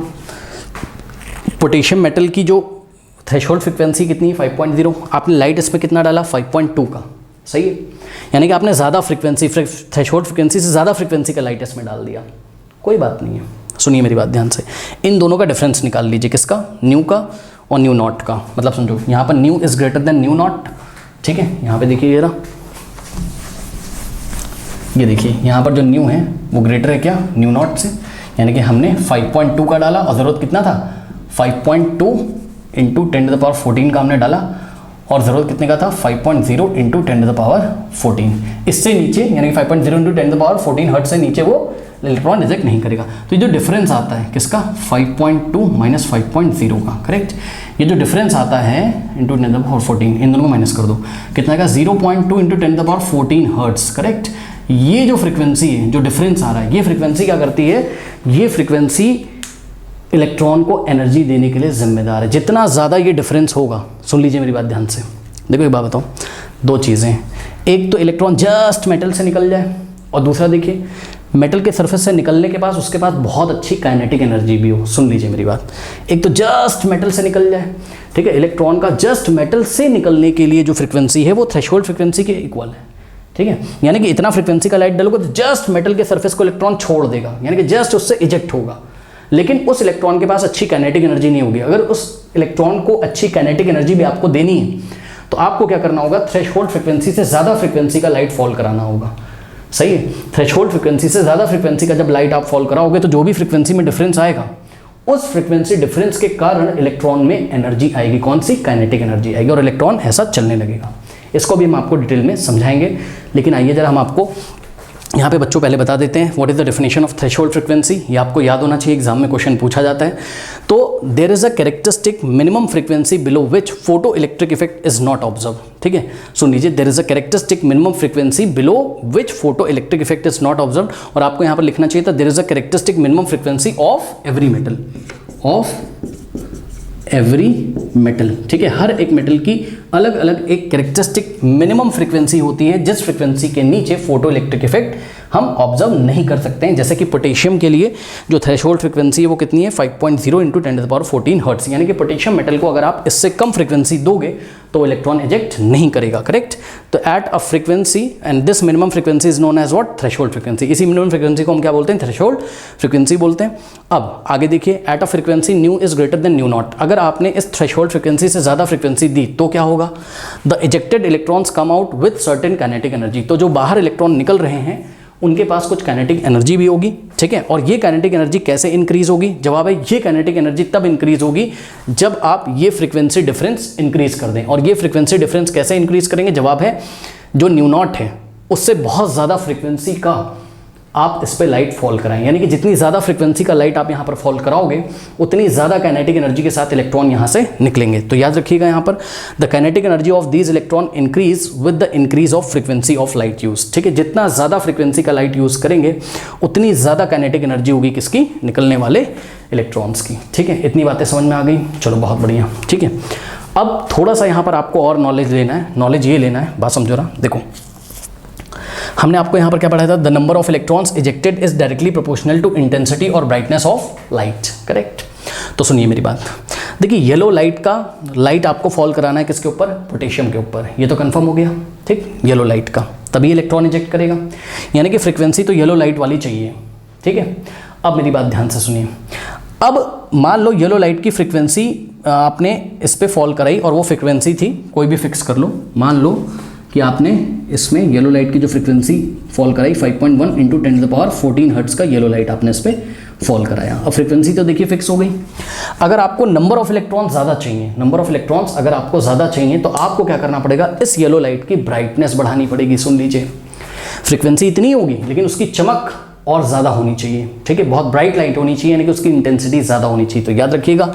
पोटेशियम मेटल की जो थ्रेशहोल्ड फ्रीक्वेंसी कितनी है, 5.0, आपने लाइट इसमें कितना डाला, 5.2 का, सही है। यानी कि आपने ज़्यादा फ्रीक्वेंसी, थ्रेशहोल्ड फ्रीक्वेंसी से ज़्यादा फ्रीक्वेंसी का लाइट इसमें डाल दिया, कोई बात नहीं है। सुनिए मेरी बात ध्यान से, इन दोनों का डिफरेंस निकाल लीजिए, किसका, न्यू का और न्यू नॉट का। मतलब समझो यहाँ पर new is greater than new not, ठीक है। यहाँ पे देखिए ये देखिए यहाँ पर जो न्यू है वो ग्रेटर है क्या, न्यू नॉट से। यानी कि हमने 5.2 का डाला और ज़रूरत कितना था, 5.2 × 10⁻14 का हमने डाला, और ज़रूरत कितने का था, 5.0 × 10⁻14। इससे नीचे यानी कि 5.0 × 10⁻14 हर्ट्ज से नीचे वो इलेक्ट्रॉन रिजेक्ट नहीं करेगा। तो ये जो डिफरेंस आता है किसका, 5.2 - 5.0 का, करेक्ट। ये जो डिफरेंस आता है × 10⁻14, इन दोनों को माइनस कर दो, कितना का, 0.2 × 10⁻14 हर्ट्ज, करेक्ट। ये जो फ्रीक्वेंसी है, जो डिफरेंस आ रहा है, ये फ्रीक्वेंसी क्या करती है, ये फ्रीक्वेंसी इलेक्ट्रॉन को एनर्जी देने के लिए जिम्मेदार है। जितना ज़्यादा ये डिफरेंस होगा, सुन लीजिए मेरी बात ध्यान से, देखो एक बात बताओ, दो चीज़ें, एक तो इलेक्ट्रॉन जस्ट मेटल से निकल जाए, और दूसरा देखिए मेटल के सरफेस से निकलने के पास उसके पास बहुत अच्छी काइनेटिक एनर्जी भी हो। सुन लीजिए मेरी बात, एक तो जस्ट मेटल से निकल जाए, ठीक है, इलेक्ट्रॉन का जस्ट मेटल से निकलने के लिए जो फ्रीक्वेंसी है वो थ्रेशोल्ड फ्रीक्वेंसी के इक्वल है, ठीक है, यानी कि इतना फ्रीक्वेंसी का लाइट डालोगे तो जस्ट मेटल के सरफेस को इलेक्ट्रॉन छोड़ देगा, यानी कि जस्ट उससे इजेक्ट होगा, लेकिन उस इलेक्ट्रॉन के पास अच्छी काइनेटिक एनर्जी नहीं होगी। अगर उस इलेक्ट्रॉन को अच्छी काइनेटिक एनर्जी भी आपको देनी है तो आपको क्या करना होगा, थ्रेशोल्ड फ्रीक्वेंसी से ज़्यादा फ्रीक्वेंसी का लाइट फॉल कराना होगा, सही है। थ्रेशोल्ड फ्रीक्वेंसी से ज़्यादा फ्रीक्वेंसी का जब लाइट आप फॉल कराओगे तो जो भी फ्रीक्वेंसी में डिफरेंस आएगा, उस फ्रीक्वेंसी डिफरेंस के कारण इलेक्ट्रॉन में एनर्जी आएगी, कौन सी, काइनेटिक एनर्जी आएगी, और इलेक्ट्रॉन ऐसा चलने लगेगा। इसको भी हम आपको डिटेल में समझाएंगे, लेकिन आइए जरा हम आपको यहाँ पे बच्चों पहले बता देते हैं what is the definition of threshold frequency. ये आपको याद होना चाहिए, एग्जाम में क्वेश्चन पूछा जाता है। तो there is a characteristic minimum frequency below which photo electric effect is not observe, ठीक है, सुन लीजिए, there is a characteristic minimum frequency below which photo electric effect is not observe, और आपको यहाँ पर लिखना चाहिए था there is a characteristic minimum frequency of every metal, of every metal, ठीक है, हर एक मेटल की अलग अलग एक कैरेक्टरिस्टिक मिनिमम फ्रीक्वेंसी होती है जिस फ्रीक्वेंसी के नीचे फोटो इलेक्ट्रिक इफेक्ट हम ऑब्जर्व नहीं कर सकते हैं। जैसे कि पोटेशियम के लिए जो थ्रेशोल्ड फ्रीक्वेंसी है वो कितनी है, 5.0 इंटू 10⁻14 हर्ट्ज, यानी कि पोटेशियम मेटल को अगर आप इससे कम फ्रीक्वेंसी दोगे तो इलेक्ट्रॉन इजेक्ट नहीं करेगा, करेक्ट। तो at a frequency and this minimum frequency is known as what, threshold frequency. इसी मिनिमम फ्रीक्वेंसी को हम क्या बोलते हैं, थ्रेशोल्ड फ्रीक्वेंसी बोलते हैं। अब आगे देखिए, eight a frequency new is greater than new not, अगर आपने इस थ्रेशोल्ड फ्रीक्वेंसी से ज़्यादा फ्रीक्वेंसी दी तो क्या होगा, the ejected electrons come out with certain kinetic energy, तो जो बाहर इलेक्ट्रॉन निकल रहे हैं उनके पास कुछ काइनेटिक एनर्जी भी होगी, ठीक है, और ये काइनेटिक एनर्जी कैसे इंक्रीज होगी, जवाब है ये काइनेटिक एनर्जी तब इंक्रीज होगी जब आप ये फ्रीक्वेंसी डिफरेंस इंक्रीज कर दें। और ये फ्रीक्वेंसी डिफरेंस कैसे इंक्रीज करेंगे, जवाब है जो न्यू नॉट है उससे बहुत ज़्यादा फ्रीक्वेंसी का आप इस पर लाइट फॉल कराएं, यानी कि जितनी ज़्यादा फ्रीक्वेंसी का लाइट आप यहाँ पर फॉल कराओगे उतनी ज़्यादा काइनेटिक एनर्जी के साथ इलेक्ट्रॉन यहाँ से निकलेंगे। तो याद रखिएगा यहाँ पर the kinetic energy of these electron increase with the increase of frequency of light use, ठीक है, जितना ज़्यादा फ्रीक्वेंसी का लाइट यूज़ करेंगे उतनी ज़्यादा काइनेटिक एनर्जी होगी किसकी, निकलने वाले इलेक्ट्रॉन्स की, ठीक है। इतनी बातें समझ में आ गई, चलो बहुत बढ़िया, ठीक है। अब थोड़ा सा यहाँ पर आपको और नॉलेज लेना है, नॉलेज ये लेना है, बात समझो रहा, देखो हमने आपको यहाँ पर क्या पढ़ाया था, the number of electrons ejected is directly proportional to intensity और ब्राइटनेस ऑफ लाइट, करेक्ट। तो सुनिए मेरी बात, देखिए येलो लाइट का लाइट आपको फॉल कराना है किसके ऊपर, पोटेशियम के ऊपर, ये तो कंफर्म हो गया, ठीक, येलो लाइट का, तभी इलेक्ट्रॉन इजेक्ट करेगा, यानी कि फ्रीक्वेंसी तो येलो लाइट वाली चाहिए, ठीक है। अब मेरी बात ध्यान से सुनिए, अब मान लो येलो लाइट की फ्रीक्वेंसी आपने इस पर फॉल कराई और वो फ्रीक्वेंसी थी, कोई भी फिक्स कर लो, मान लो कि आपने इसमें येलो लाइट की जो फ्रीक्वेंसी फॉल कराई 5.1 इंटू 10⁻14 हर्ट्ज का येलो लाइट आपने इस पर फॉल कराया। अब फ्रीक्वेंसी तो देखिए फिक्स हो गई। अगर आपको नंबर ऑफ इलेक्ट्रॉन्स ज़्यादा चाहिए, नंबर ऑफ इलेक्ट्रॉन्स अगर आपको ज़्यादा चाहिए तो आपको क्या करना पड़ेगा, इस येलो लाइट की ब्राइटनेस बढ़ानी पड़ेगी। सुन लीजिए, फ्रीक्वेंसी इतनी होगी लेकिन उसकी चमक और ज़्यादा होनी चाहिए, ठीक है, बहुत ब्राइट लाइट होनी चाहिए, यानी कि उसकी इंटेंसिटी ज़्यादा होनी चाहिए। तो याद रखिएगा,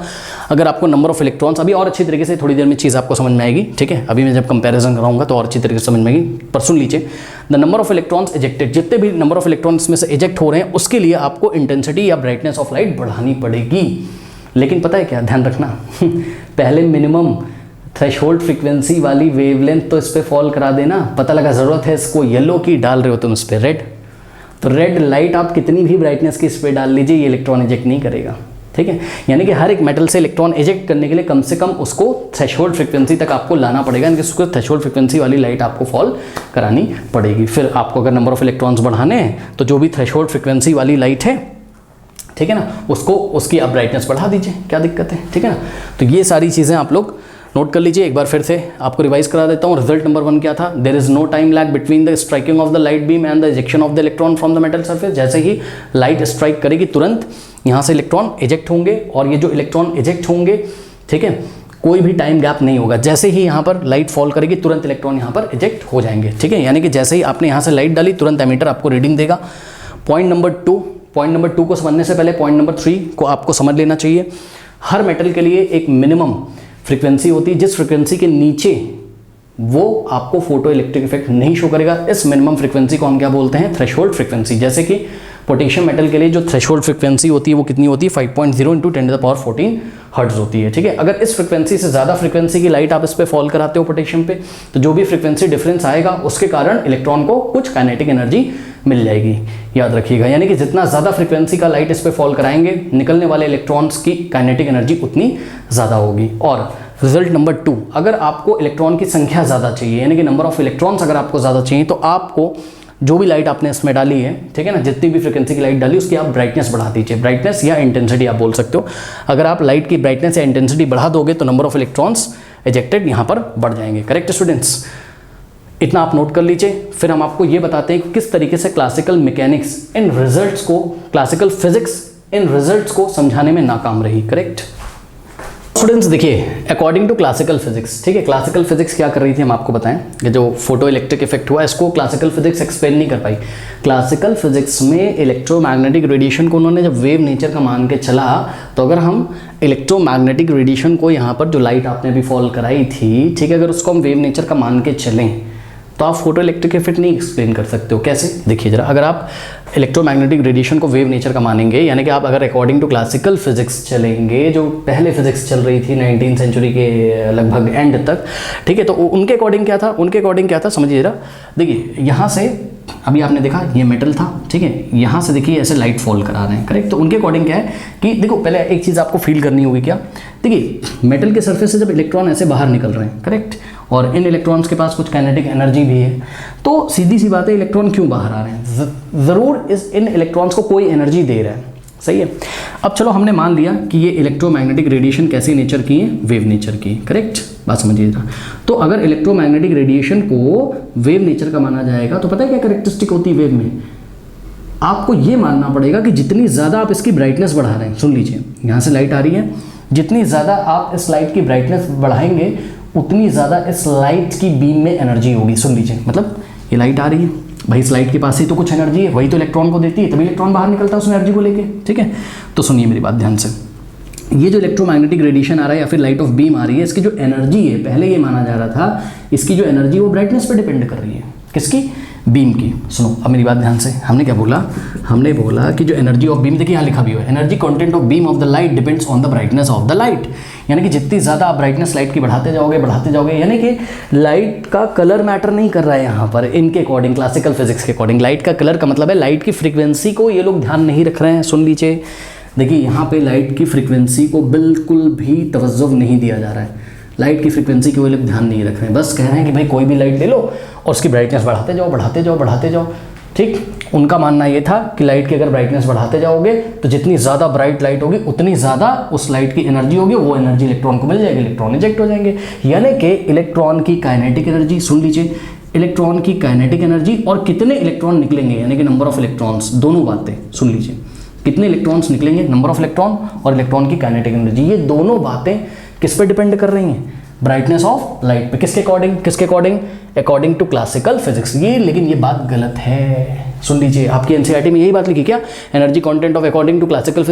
अगर आपको नंबर ऑफ इलेक्ट्रॉन्स, अभी और अच्छी तरीके से थोड़ी देर में चीज़ आपको समझ में आएगी, ठीक है, अभी मैं जब कंपैरिजन कराऊंगा तो और अच्छी तरीके से समझ में आएगी, पर सुन लीजिए, the number of electrons ejected, जितने भी नंबर ऑफ इलेक्ट्रॉन्स में से इजेक्ट हो रहे हैं उसके लिए आपको इंटेंसिटी या ब्राइटनेस ऑफ लाइट बढ़ानी पड़ेगी। लेकिन पता है क्या, ध्यान रखना पहले मिनिमम थ्रेशोल्ड फ्रीक्वेंसी वाली वेवलेंथ तो इस पर फॉल करा देना, पता लगा ज़रूरत है इसको येलो की, डाल रहे हो तुम इस पर रेड, तो रेड लाइट आप कितनी भी ब्राइटनेस की इस पर डाल लीजिए, ये इलेक्ट्रॉन इजेक्ट नहीं करेगा, ठीक है। यानी कि हर एक मेटल से इलेक्ट्रॉन इजेक्ट करने के लिए कम से कम उसको थ्रेशोल्ड फ्रीक्वेंसी तक आपको लाना पड़ेगा, यानी कि उसको थ्रेशोल्ड फ्रीक्वेंसी वाली लाइट आपको फॉल करानी पड़ेगी। फिर आपको अगर नंबर ऑफ इलेक्ट्रॉन्स बढ़ाने हैं तो जो भी थ्रेशोल्ड फ्रीक्वेंसी वाली लाइट है, ठीक है ना, उसको उसकी आप ब्राइटनेस बढ़ा दीजिए, क्या दिक्कत है, ठीक है ना। तो ये सारी चीज़ें आप लोग नोट कर लीजिए। एक बार फिर से आपको रिवाइज करा देता हूँ। रिजल्ट नंबर 1 क्या था, there is no time lag between the striking of the light beam and the ejection of the electron from the metal surface. जैसे ही लाइट स्ट्राइक करेगी तुरंत यहाँ से इलेक्ट्रॉन इजेक्ट होंगे, और ये जो इलेक्ट्रॉन इजेक्ट होंगे, ठीक है, कोई भी टाइम गैप नहीं होगा। जैसे ही यहाँ पर लाइट फॉल करेगी तुरंत इलेक्ट्रॉन यहाँ पर इजेक्ट हो जाएंगे, ठीक है, यानी कि जैसे ही आपने यहाँ से लाइट डाली तुरंत एमीटर आपको रीडिंग देगा। पॉइंट नंबर 2 को समझने से पहले पॉइंट नंबर 3 को आपको समझ लेना चाहिए। हर मेटल के लिए एक मिनिमम फ्रीक्वेंसी होती है जिस फ्रीक्वेंसी के नीचे वो आपको फोटो इलेक्ट्रिक इफेक्ट नहीं शो करेगा। इस मिनिमम फ्रीक्वेंसी को हम क्या बोलते हैं, थ्रेशोल्ड फ्रीक्वेंसी। जैसे कि पोटेशियम मेटल के लिए जो थ्रेशोल्ड फ्रीक्वेंसी होती है वो कितनी होती है, 5.0 × 10⁻14 हर्ट्ज होती है, ठीक है। अगर इस फ्रीक्वेंसी से ज़्यादा फ्रीक्वेंसी की लाइट आप इस पे फॉल कराते हो पोटेशियम पे, तो जो भी फ्रीक्वेंसी डिफरेंस आएगा उसके कारण इलेक्ट्रॉन को कुछ काइनेटिक एनर्जी मिल जाएगी, याद रखिएगा। यानी कि जितना ज़्यादा फ्रीक्वेंसी का लाइट इस पे फॉल कराएंगे, निकलने वाले इलेक्ट्रॉन्स की काइनेटिक एनर्जी उतनी ज़्यादा होगी। और रिजल्ट नंबर 2, अगर आपको इलेक्ट्रॉन की संख्या ज़्यादा चाहिए, यानी कि नंबर ऑफ इलेक्ट्रॉन्स अगर आपको ज़्यादा चाहिए, तो आपको जो भी लाइट आपने इसमें डाली है, ठीक है ना, जितनी भी फ्रीक्वेंसी की लाइट डाली उसकी आप ब्राइटनेस बढ़ा दीजिए। ब्राइटनेस या इंटेंसिटी आप बोल सकते हो। अगर आप लाइट की ब्राइटनेस या इंटेंसिटी बढ़ा दोगे तो नंबर ऑफ इलेक्ट्रॉन्स इजेक्टेड यहाँ पर बढ़ जाएंगे। करेक्ट स्टूडेंट्स, इतना आप नोट कर लीजिए। फिर हम आपको ये बताते हैं किस तरीके से क्लासिकल मैकेनिक्स इन रिजल्ट्स को, क्लासिकल फिजिक्स इन रिजल्ट्स को समझाने में नाकाम रही। करेक्ट स्टूडेंट्स, देखिए अकॉर्डिंग टू क्लासिकल फिजिक्स, ठीक है, क्लासिकल फिजिक्स क्या कर रही थी हम आपको बताएं। ये जो फोटो इलेक्ट्रिक इफेक्ट हुआ इसको क्लासिकल फिजिक्स एक्सप्लेन नहीं कर पाई। क्लासिकल फिजिक्स में इलेक्ट्रोमैग्नेटिक रेडिएशन को उन्होंने जब वेव नेचर का मान के चला, तो अगर हम इलेक्ट्रोमैग्नेटिक रेडिएशन को यहाँ पर जो लाइट आपने अभी फॉल कराई थी, ठीक है, अगर उसको हम वेव नेचर का मान के चलें तो आप फोटो इलेक्ट्रिक इफेक्ट नहीं एक्सप्लेन कर सकते हो। कैसे, देखिए जरा, अगर आप इलेक्ट्रोमैग्नेटिक रेडिएशन को वेव नेचर का मानेंगे, यानी कि आप अगर अकॉर्डिंग टू क्लासिकल फिजिक्स चलेंगे, जो पहले फिजिक्स चल रही थी 19वीं सेंचुरी के लगभग एंड तक, ठीक है, तो उनके अकॉर्डिंग क्या था, उनके अकॉर्डिंग क्या था समझिए जरा। देखिए यहाँ से अभी आपने देखा ये मेटल था, ठीक है, यहाँ से देखिए ऐसे लाइट फॉल करा रहे हैं। करेक्ट, तो उनके अकॉर्डिंग क्या है कि देखो पहले एक चीज़ आपको फील करनी होगी, क्या, देखिए मेटल के सरफेस से जब इलेक्ट्रॉन ऐसे बाहर निकल रहे हैं, करेक्ट, और इन इलेक्ट्रॉन्स के पास कुछ काइनेटिक एनर्जी भी है, तो सीधी सी बात है इलेक्ट्रॉन क्यों बाहर आ रहे हैं, ज़रूर इन इलेक्ट्रॉन्स को कोई एनर्जी दे रहा है, सही है। अब चलो हमने मान लिया कि ये इलेक्ट्रोमैग्नेटिक रेडिएशन कैसे नेचर की है, वेव नेचर की। करेक्ट, बात समझिएगा। तो अगर इलेक्ट्रोमैग्नेटिक रेडिएशन को वेव नेचर का माना जाएगा, तो पता है क्या कैरेक्टरिस्टिक होती है वेव में, आपको ये मानना पड़ेगा कि जितनी ज़्यादा आप इसकी ब्राइटनेस बढ़ा रहे हैं, सुन लीजिए, यहाँ से लाइट आ रही है, जितनी ज़्यादा आप इस लाइट की ब्राइटनेस बढ़ाएंगे उतनी ज़्यादा इस लाइट की बीम में एनर्जी होगी। सुन लीजिए, मतलब ये लाइट आ रही है भाई, इस लाइट के पास ही तो कुछ एनर्जी है, वही तो इलेक्ट्रॉन को देती है, तभी इलेक्ट्रॉन बाहर निकलता है उस एनर्जी को लेके, ठीक है। तो सुनिए मेरी बात ध्यान से, ये जो इलेक्ट्रोमैग्नेटिक रेडिएशन आ रहा है या फिर लाइट ऑफ बीम आ रही है, इसकी जो एनर्जी है, पहले ये माना जा रहा था इसकी जो एनर्जी वो ब्राइटनेस पे डिपेंड कर रही है, किसकी, बीम की। सुनो अब मेरी बात ध्यान से, हमने क्या बोला, हमने बोला कि जो एनर्जी ऑफ बीम, देखिए यहाँ लिखा भी हुआ है, energy content of beam of the light depends on the brightness of the light. यानी कि जितनी ज़्यादा आप ब्राइटनेस लाइट की बढ़ाते जाओगे, यानी कि लाइट का कलर मैटर नहीं कर रहा है यहाँ पर, इनके अकॉर्डिंग, क्लासिकल फिजिक्स के अकॉर्डिंग। लाइट का कलर का मतलब है लाइट की फ्रीक्वेंसी को ये लोग ध्यान नहीं रख रहे हैं। सुन लीजिए, देखिए यहाँ पे लाइट की फ्रीक्वेंसी को बिल्कुल भी तवज्जो नहीं दिया जा रहा है, लाइट की फ्रीक्वेंसी को ये लोग ध्यान नहीं रख रहे हैं, बस कह रहे हैं कि भाई कोई भी लाइट ले लो और उसकी ब्राइटनेस बढ़ाते जाओ। ठीक, उनका मानना ये था कि लाइट की अगर ब्राइटनेस बढ़ाते जाओगे तो जितनी ज़्यादा ब्राइट लाइट होगी उतनी ज़्यादा उस लाइट की एनर्जी होगी, वो एनर्जी इलेक्ट्रॉन को मिल जाएगी, इलेक्ट्रॉन इजेक्ट हो जाएंगे। यानी कि इलेक्ट्रॉन की काइनेटिक एनर्जी, सुन लीजिए, इलेक्ट्रॉन की काइनेटिक एनर्जी और कितने इलेक्ट्रॉन निकलेंगे, यानी कि नंबर ऑफ इलेक्ट्रॉन्स, दोनों बातें सुन लीजिए, कितने इलेक्ट्रॉन्स निकलेंगे, नंबर ऑफ इलेक्ट्रॉन और इलेक्ट्रॉन की काइनेटिक एनर्जी, ये दोनों बातें किस पे डिपेंड कर रही हैं, ब्राइटनेस ऑफ लाइट पे। किसके according, according to classical physics. ये लेकिन ये बात गलत है, सुन लीजिए, आपकी एनसीईआरटी में यही बात लिखी क्या, energy content of according to classical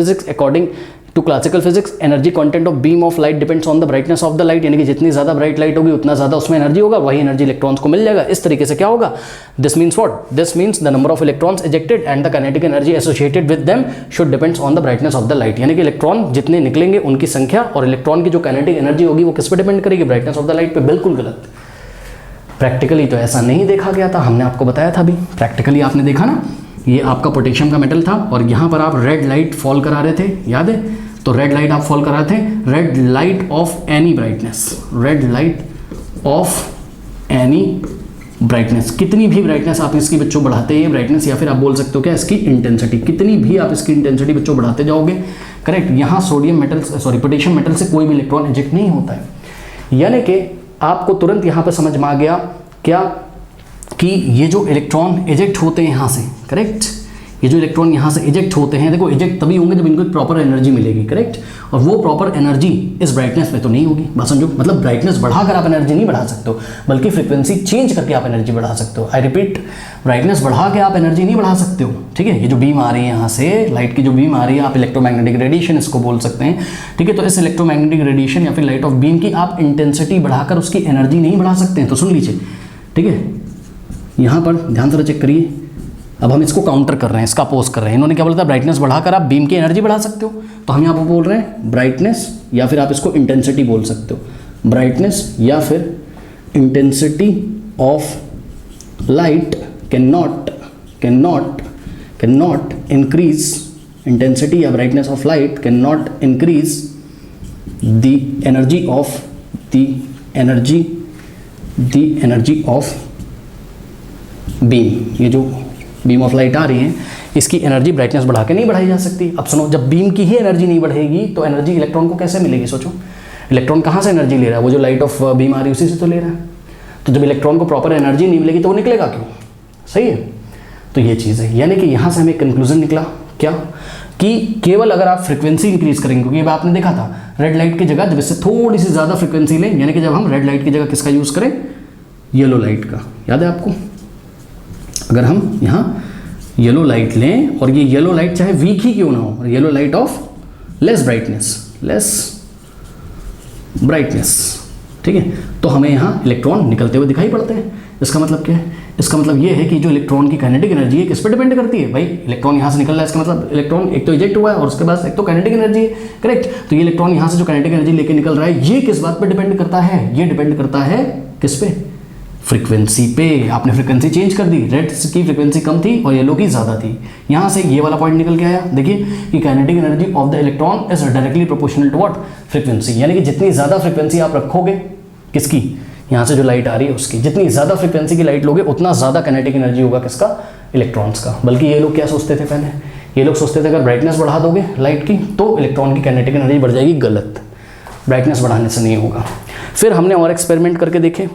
physics energy content of beam of light depends on the brightness of the light. यानी कि जितनी ज्यादा ब्राइट लाइट होगी उतना ज्यादा उसमें एनर्जी होगा, वही एनर्जी इलेक्ट्रॉन्स को मिल जाएगा। इस तरीके से क्या होगा, this means what, this means the number of electrons ejected and the kinetic energy associated with them should depends on the brightness of the light. यानी कि इलेक्ट्रॉन जितने निकलेंगे उनकी संख्या और इलेक्ट्रॉन की जो काइनेटिक एनर्जी होगी वो किस पर डिपेंड करेगी, ब्राइटनेस ऑफ द लाइट पे। बिल्कुल गलत, प्रैक्टिकली तो ऐसा नहीं देखा गया था, हमने आपको बताया था अभी, प्रैक्टिकली आपने देखा ना, ये आपका पोटेशियम का मेटल था और यहाँ पर आप रेड लाइट फॉल करा रहे थे, याद है, तो रेड लाइट आप फॉल करा रहे थे, red light of any brightness, red light of any brightness, कितनी भी ब्राइटनेस आप इसकी बच्चों बढ़ाते हैं ब्राइटनेस, या फिर आप बोल सकते हो क्या, इसकी इंटेंसिटी, कितनी भी आप इसकी इंटेंसिटी बच्चों बढ़ाते जाओगे, करेक्ट, यहाँ पोटेशियम मेटल से कोई भी इलेक्ट्रॉन इजेक्ट नहीं होता है। यानी कि आपको तुरंत यहाँ पर समझ में आ गया क्या, कि ये जो इलेक्ट्रॉन इजेक्ट होते हैं यहाँ से, करेक्ट, ये जो इलेक्ट्रॉन यहाँ से इजेक्ट होते हैं, देखो इजेक्ट तभी होंगे जब इनको प्रॉपर एनर्जी मिलेगी, करेक्ट। और वो प्रॉपर एनर्जी इस ब्राइटनेस में तो नहीं होगी, बात समझो। मतलब ब्राइटनेस बढ़ाकर आप एनर्जी नहीं बढ़ा सकते हो, बल्कि फ्रीक्वेंसी चेंज करके आप एनर्जी बढ़ा सकते हो। आई रिपीट, ब्राइटनेस बढ़ा के आप एनर्जी नहीं बढ़ा सकते हो, ठीक है। ये जो बीम आ रही है यहाँ से, लाइट की जो बीम आ रही है, आप इलेक्ट्रोमैग्नेटिक रेडिएशन इसको बोल सकते हैं, ठीक है। तो इस इलेक्ट्रोमैग्नेटिक रेडिएशन या फिर लाइट ऑफ बीम की आप इंटेंसिटी बढ़ाकर उसकी एनर्जी नहीं बढ़ा सकते हैं। तो सुन लीजिए, ठीक है, यहाँ पर ध्यान से चेक करिए। अब हम इसको काउंटर कर रहे हैं, इसका अपोज कर रहे हैं। इन्होंने क्या बोला था, ब्राइटनेस बढ़ाकर आप बीम की एनर्जी बढ़ा सकते हो। तो हम यहाँ पर बोल रहे हैं ब्राइटनेस, या फिर आप इसको इंटेंसिटी बोल सकते हो। ब्राइटनेस या फिर intensity of light can not increase, intensity या brightness of light can not increase the energy of beam. ये जो बीम ऑफ लाइट आ रही है, इसकी एनर्जी ब्राइटनेस बढ़ा के नहीं बढ़ाई जा सकती। अब सुनो, जब बीम की ही एनर्जी नहीं बढ़ेगी तो एनर्जी इलेक्ट्रॉन को कैसे मिलेगी? सोचो, इलेक्ट्रॉन कहाँ से एनर्जी ले रहा है? वो जो लाइट ऑफ बीम आ रही है उसी से तो ले रहा है। तो जब इलेक्ट्रॉन को प्रॉपर एनर्जी नहीं मिलेगी तो वो निकलेगा क्यों? सही है। तो ये चीज़ है, यानी कि यहाँ से हमें कंक्लूजन निकला क्या, कि केवल अगर आप फ्रिक्वेंसी इंक्रीज करेंगे, क्योंकि अब आपने देखा था रेड लाइट की जगह जब इससे थोड़ी सी ज़्यादा फ्रिक्वेंसी लें, यानी कि जब हम रेड लाइट की जगह किसका यूज़ करें, येलो लाइट का, याद है आपको। अगर हम यहाँ येलो लाइट लें और ये येलो लाइट चाहे वीक ही क्यों ना हो, yellow light of less brightness, ठीक है, तो हमें यहाँ इलेक्ट्रॉन निकलते हुए दिखाई पड़ते हैं। इसका मतलब क्या है? इसका मतलब ये है कि जो इलेक्ट्रॉन की काइनेटिक एनर्जी है किस पर डिपेंड करती है? भाई इलेक्ट्रॉन यहाँ से निकल रहा है, इसका मतलब इलेक्ट्रॉन एक तो इजेक्ट हुआ है और उसके बाद एक तो काइनेटिक एनर्जी है, करेक्ट। तो ये इलेक्ट्रॉन यहाँ से जो काइनेटिक एनर्जी लेके निकल रहा है, ये किस बात पर डिपेंड करता है? ये डिपेंड करता है किस पे? फ्रीक्वेंसी पे। आपने फ्रीक्वेंसी चेंज कर दी, रेड की फ्रीक्वेंसी कम थी और येलो की ज़्यादा थी। यहाँ से ये वाला पॉइंट निकल के आया, देखिए कि kinetic energy of the electron is directly proportional to what? Frequency. यानी कि जितनी ज़्यादा फ्रीक्वेंसी आप रखोगे, किसकी? यहाँ से जो लाइट आ रही है उसकी, जितनी ज़्यादा फ्रीक्वेंसी की लाइट लोगे उतना ज़्यादा काइनेटिक एनर्जी होगा किसका? इलेक्ट्रॉन्स का। बल्कि ये लोग क्या सोचते थे पहले? ये लोग सोचते थे अगर ब्राइटनेस बढ़ा दोगे लाइट की तो इलेक्ट्रॉन की काइनेटिक एनर्जी बढ़ जाएगी। गलत, ब्राइटनेस बढ़ाने से नहीं होगा। फिर हमने और एक्सपेरिमेंट करके देखे,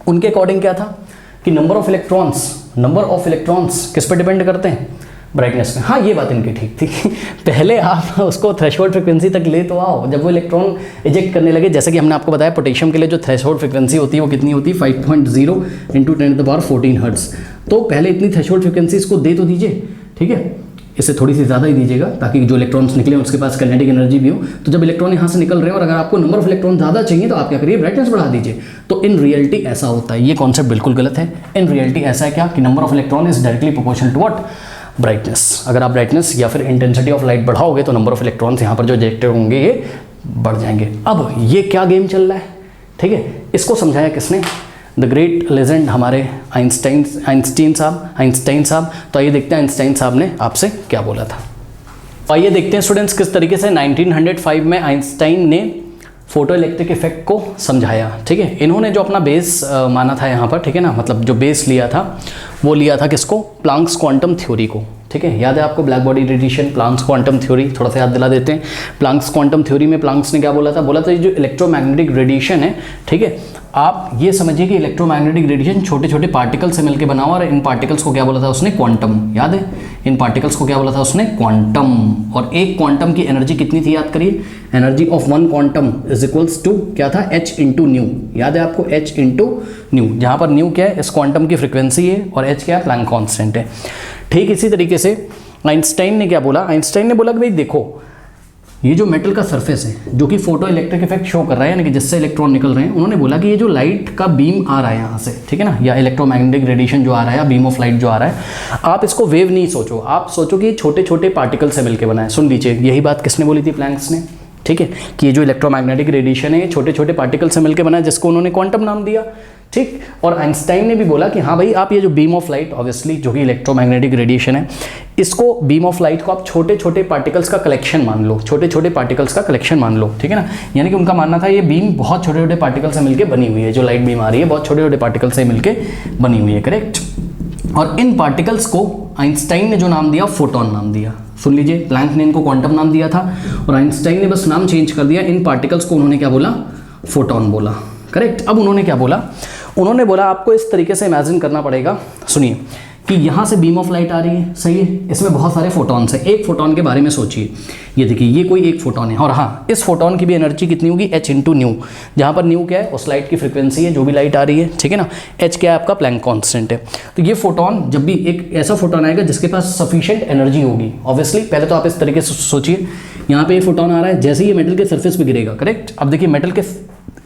उनके अकॉर्डिंग क्या था कि नंबर ऑफ इलेक्ट्रॉन्स किस पर डिपेंड करते हैं? ब्राइटनेस में। हाँ, ये बात इनकी ठीक थी। पहले आप उसको थ्रेशोल्ड फ्रीक्वेंसी तक ले तो आओ, जब वो इलेक्ट्रॉन इजेक्ट करने लगे, जैसे कि हमने आपको बताया पोटेशियम के लिए जो थ्रेशोल्ड फ्रीक्वेंसी होती है वो कितनी होती है? 5.0 × 10⁻14 हर्ट्ज। तो पहले इतनी थ्रेशोल्ड फ्रीक्वेंसी इसको दे तो दीजिए, ठीक है, इससे थोड़ी सी ज़्यादा ही दीजिएगा ताकि जो इलेक्ट्रॉन्स निकले उसके पास काइनेटिक एनर्जी भी हो। तो जब इलेक्ट्रॉन यहाँ से निकल रहे हैं और अगर आपको नंबर ऑफ इलेक्ट्रॉन ज़्यादा चाहिए तो आप क्या करिए? ब्राइटनेस बढ़ा दीजिए। तो इन रियलिटी ऐसा होता है, ये कॉन्सेप्ट बिल्कुल गलत है। इन रियलिटी ऐसा है क्या कि number of electron is directly proportional to what? Brightness. अगर आप ब्राइटनेस या फिर इंटेंसिटी ऑफ लाइट बढ़ाओगे तो नंबर ऑफ इलेक्ट्रॉन्स यहाँ पर जो इजेक्टेड होंगे ये बढ़ जाएंगे। अब ये क्या गेम चल रहा है, ठीक है, इसको समझाया किसने? द ग्रेट लेजेंड हमारे आइंस्टाइन साहब। तो आइए देखते हैं आइंस्टाइन साहब ने आपसे क्या बोला था। आइए देखते हैं स्टूडेंट्स किस तरीके से 1905 में आइंस्टाइन ने फोटो इलेक्ट्रिक इफेक्ट को समझाया, ठीक है। इन्होंने जो अपना बेस माना था यहाँ पर, ठीक है ना, मतलब जो बेस लिया था वो लिया था किसको? प्लांक्स क्वांटम थ्योरी को, ठीक है। याद है आपको black body radiation, Planck's quantum theory, थोड़ा सा याद दिला देते हैं। प्लांक्स क्वांटम थ्योरी में प्लांक्स ने क्या बोला था? बोला था ये जो इलेक्ट्रोमैग्नेटिक रेडिएशन है, ठीक है, आप ये समझिए कि इलेक्ट्रोमैग्नेटिक रेडिएशन छोटे छोटे पार्टिकल से मिलकर बना हुआ, और इन पार्टिकल्स को क्या बोला था उसने? क्वांटम। याद है, इन पार्टिकल्स को क्या बोला था उसने? क्वांटम। और एक क्वांटम की एनर्जी कितनी थी? याद करिए, energy of one quantum is equals to क्या था? h × nu. याद है आपको? h × न्यू, जहाँ पर न्यू क्या है? इस क्वांटम की फ्रीक्वेंसी है और h क्या है? प्लैंक कांस्टेंट है। ठीक इसी तरीके से आइंस्टाइन ने क्या बोला? आइंस्टाइन ने बोला कि भाई देखो, ये जो मेटल का सरफेस है जो कि फोटो इलेक्ट्रिक इफेक्ट शो कर रहा है, यानी कि जिससे इलेक्ट्रॉन निकल रहे हैं, उन्होंने बोला कि ये जो लाइट का बीम आ रहा है यहाँ से, ठीक है ना, या इलेक्ट्रोमैग्नेटिक रेडिएशन जो आ रहा है, या बीम ऑफ लाइट जो आ रहा है, आप इसको वेव नहीं सोचो, आप सोचो कि छोटे छोटे पार्टिकल से मिलकर बना है। सुन लीजिए, यही बात किसने बोली थी? प्लैंक्स ने, ठीक है, कि ये जो इलेक्ट्रोमैग्नेटिक रेडिएशन है ये छोटे छोटे पार्टिकल से मिलकर बना है, जिसको उन्होंने क्वांटम नाम दिया, ठीक। और आइंस्टाइन ने भी बोला कि हाँ भाई, आप ये जो बीम ऑफ लाइट, ऑब्वियसली जो कि इलेक्ट्रोमैग्नेटिक रेडिएशन है, इसको बीम ऑफ लाइट को आप छोटे छोटे पार्टिकल्स का कलेक्शन मान लो, छोटे छोटे पार्टिकल्स का कलेक्शन मान लो, ठीक है ना। यानी कि उनका मानना था ये बीम बहुत छोटे छोटे पार्टिकल से मिलकर बनी हुई है, जो लाइट बीम आ रही है बहुत छोटे छोटे पार्टिकल से मिलकर बनी हुई है, करेक्ट। और इन पार्टिकल्स को आइंस्टाइन ने जो नाम दिया, फोटोन नाम दिया। सुन लीजिए, प्लैंक ने इनको क्वांटम नाम दिया था और आइंस्टाइन ने बस नाम चेंज कर दिया। इन पार्टिकल्स को उन्होंने क्या बोला? फोटोन बोला, करेक्ट। अब उन्होंने क्या बोला? उन्होंने बोला आपको इस तरीके से इमेजिन करना पड़ेगा। सुनिए, कि यहाँ से बीम ऑफ लाइट आ रही है, सही है, इसमें बहुत सारे फोटॉन्स हैं। एक फोटॉन के बारे में सोचिए, ये देखिए ये कोई एक फोटॉन है, और हाँ इस फोटॉन की भी एनर्जी कितनी होगी, h इंटू न्यू, जहाँ पर न्यू क्या है उस लाइट की फ्रिक्वेंसी है जो भी लाइट आ रही है, ठीक है ना। h क्या है आपका, प्लैंक कांस्टेंट है। तो ये फोटॉन जब भी एक ऐसा फोटॉन आएगा जिसके पास सफिशिएंट एनर्जी होगी, ऑब्वियसली पहले तो आप इस तरीके से सोचिए, यहाँ पे ये फोटॉन आ रहा है, जैसे ही ये मेटल के सरफेस पे गिरेगा, करेक्ट। अब देखिए मेटल के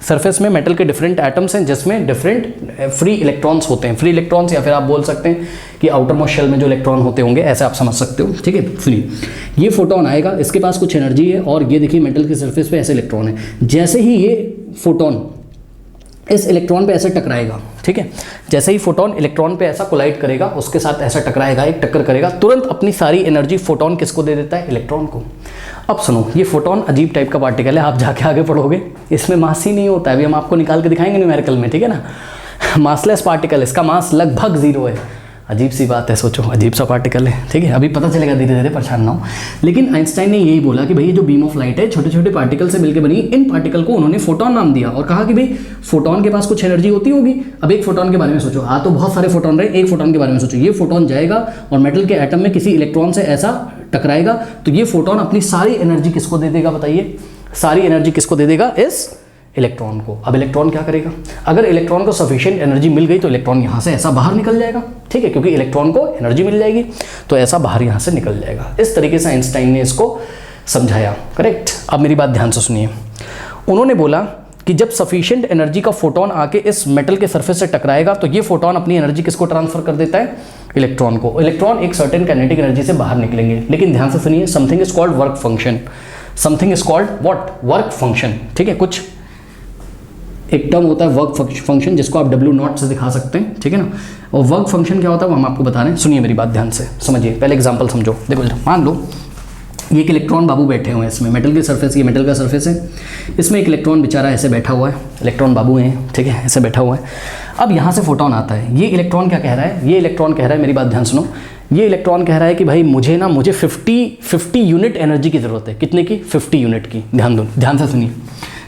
सरफेस में मेटल के डिफरेंट एटम्स हैं जिसमें डिफरेंट फ्री इलेक्ट्रॉन्स होते हैं, फ्री इलेक्ट्रॉन्स, या फिर आप बोल सकते हैं कि आउटर मोस्ट शेल में जो इलेक्ट्रॉन होते होंगे, ऐसे आप समझ सकते हो, ठीक है, फ्री। ये फोटोन आएगा, इसके पास कुछ एनर्जी है, और ये देखिए मेटल के सरफेस पे ऐसे इलेक्ट्रॉन है। जैसे ही ये फोटोन इस इलेक्ट्रॉन पे ऐसे टकराएगा, ठीक है, जैसे ही फोटोन इलेक्ट्रॉन पे ऐसा कोलाइड करेगा, उसके साथ ऐसा टकराएगा, एक टक्कर करेगा, तुरंत अपनी सारी एनर्जी फोटोन किसको दे देता है, इलेक्ट्रॉन को। अब सुनो, ये फोटोन अजीब टाइप का पार्टिकल है, आप जाके आगे पढ़ोगे, इसमें मास ही नहीं होता है, अभी हम आपको निकाल के दिखाएंगे न्यूमेरिकल में, ठीक है ना। मासलेस पार्टिकल, इसका मास लगभग 0 है। अजीब सी बात है, सोचो अजीब सा पार्टिकल है, ठीक है, अभी पता चलेगा धीरे धीरे, परेशान ना हो। लेकिन आइंस्टाइन ने यही बोला कि भाई ये जो बीम ऑफ लाइट है छोटे छोटे पार्टिकल से मिलकर बनी, इन पार्टिकल को उन्होंने फोटोन नाम दिया, और कहा कि भाई फोटोन के पास कुछ एनर्जी होती होगी। अब एक फोटोन के बारे में सोचो, तो बहुत सारे फोटोन रहे, एक फोटोन के बारे में सोचो, ये फोटोन जाएगा और मेटल के एटम में किसी इलेक्ट्रॉन से ऐसा टकराएगा, तो ये फोटोन अपनी सारी एनर्जी किसको दे देगा, बताइए, सारी एनर्जी किसको दे देगा, इस इलेक्ट्रॉन को। अब इलेक्ट्रॉन क्या करेगा, अगर इलेक्ट्रॉन को सफिशिएंट एनर्जी मिल गई तो इलेक्ट्रॉन यहाँ से ऐसा बाहर निकल जाएगा, ठीक है, क्योंकि इलेक्ट्रॉन को एनर्जी मिल जाएगी तो ऐसा बाहर यहाँ से निकल जाएगा। इस तरीके से आइंस्टाइन ने इसको समझाया, करेक्ट। अब मेरी बात ध्यान से सुनिए, उन्होंने बोला कि जब सफिशिएंट एनर्जी का फोटोन आके इस मेटल के सरफेस से टकराएगा तो ये फोटोन अपनी एनर्जी किसको ट्रांसफर कर देता है, इलेक्ट्रॉन को। इलेक्ट्रॉन एक सर्टेन काइनेटिक एनर्जी से बाहर निकलेंगे, लेकिन ध्यान से सुनिए, something is called work function, something is called what, work function, ठीक है। कुछ एक टर्म होता है वर्क फंक्शन, जिसको आप W0 से दिखा सकते हैं, ठीक है ना। और वर्क फंक्शन क्या होता है वो हम आपको बता रहे हैं, सुनिए मेरी बात ध्यान से, समझिए। पहले एग्जांपल समझो, देखो मान लो ये एक इलेक्ट्रॉन बाबू बैठे हुए हैं इसमें, मेटल के सरफेस, ये मेटल का सरफेस है, इसमें एक इलेक्ट्रॉन बेचारा ऐसे बैठा हुआ है, इलेक्ट्रॉन बाबू हैं, ठीक है, ऐसे बैठा हुआ है। अब यहाँ से फोटोन आता है, ये इलेक्ट्रॉन क्या कह रहा है, ये इलेक्ट्रॉन कह रहा है, मेरी बात ध्यान सुनो, ये इलेक्ट्रॉन कह रहा है कि भाई मुझे 50 यूनिट एनर्जी की ज़रूरत है, कितने की, 50 यूनिट की। ध्यान से सुनिए,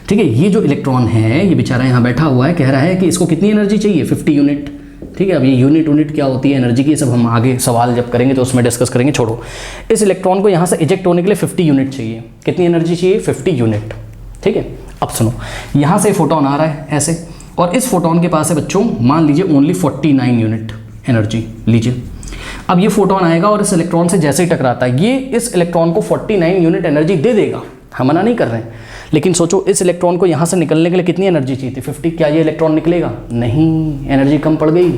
ठीक है। ये जो इलेक्ट्रॉन है, ये बेचारा यहाँ बैठा हुआ है, कह रहा है कि इसको कितनी एनर्जी चाहिए, 50 यूनिट, ठीक है। अब ये यूनिट क्या होती है एनर्जी की, सब हम आगे सवाल जब करेंगे तो उसमें डिस्कस करेंगे, छोड़ो। इस इलेक्ट्रॉन को यहाँ से इजेक्ट होने के लिए 50 यूनिट चाहिए, कितनी एनर्जी चाहिए, 50 यूनिट, ठीक है। अब सुनो, यहाँ से फोटोन आ रहा है ऐसे, और इस फोटोन के पास है बच्चों, मान लीजिए ओनली 49 यूनिट एनर्जी लीजिए। अब ये फोटोन आएगा और इस इलेक्ट्रॉन से जैसे ही टकराता है, ये इस इलेक्ट्रॉन को 49 यूनिट एनर्जी दे देगा, हम मना नहीं कर रहे हैं, लेकिन सोचो इस इलेक्ट्रॉन को यहाँ से निकलने के लिए कितनी एनर्जी चाहिए थी, 50। क्या ये इलेक्ट्रॉन निकलेगा, नहीं, एनर्जी कम पड़ गई।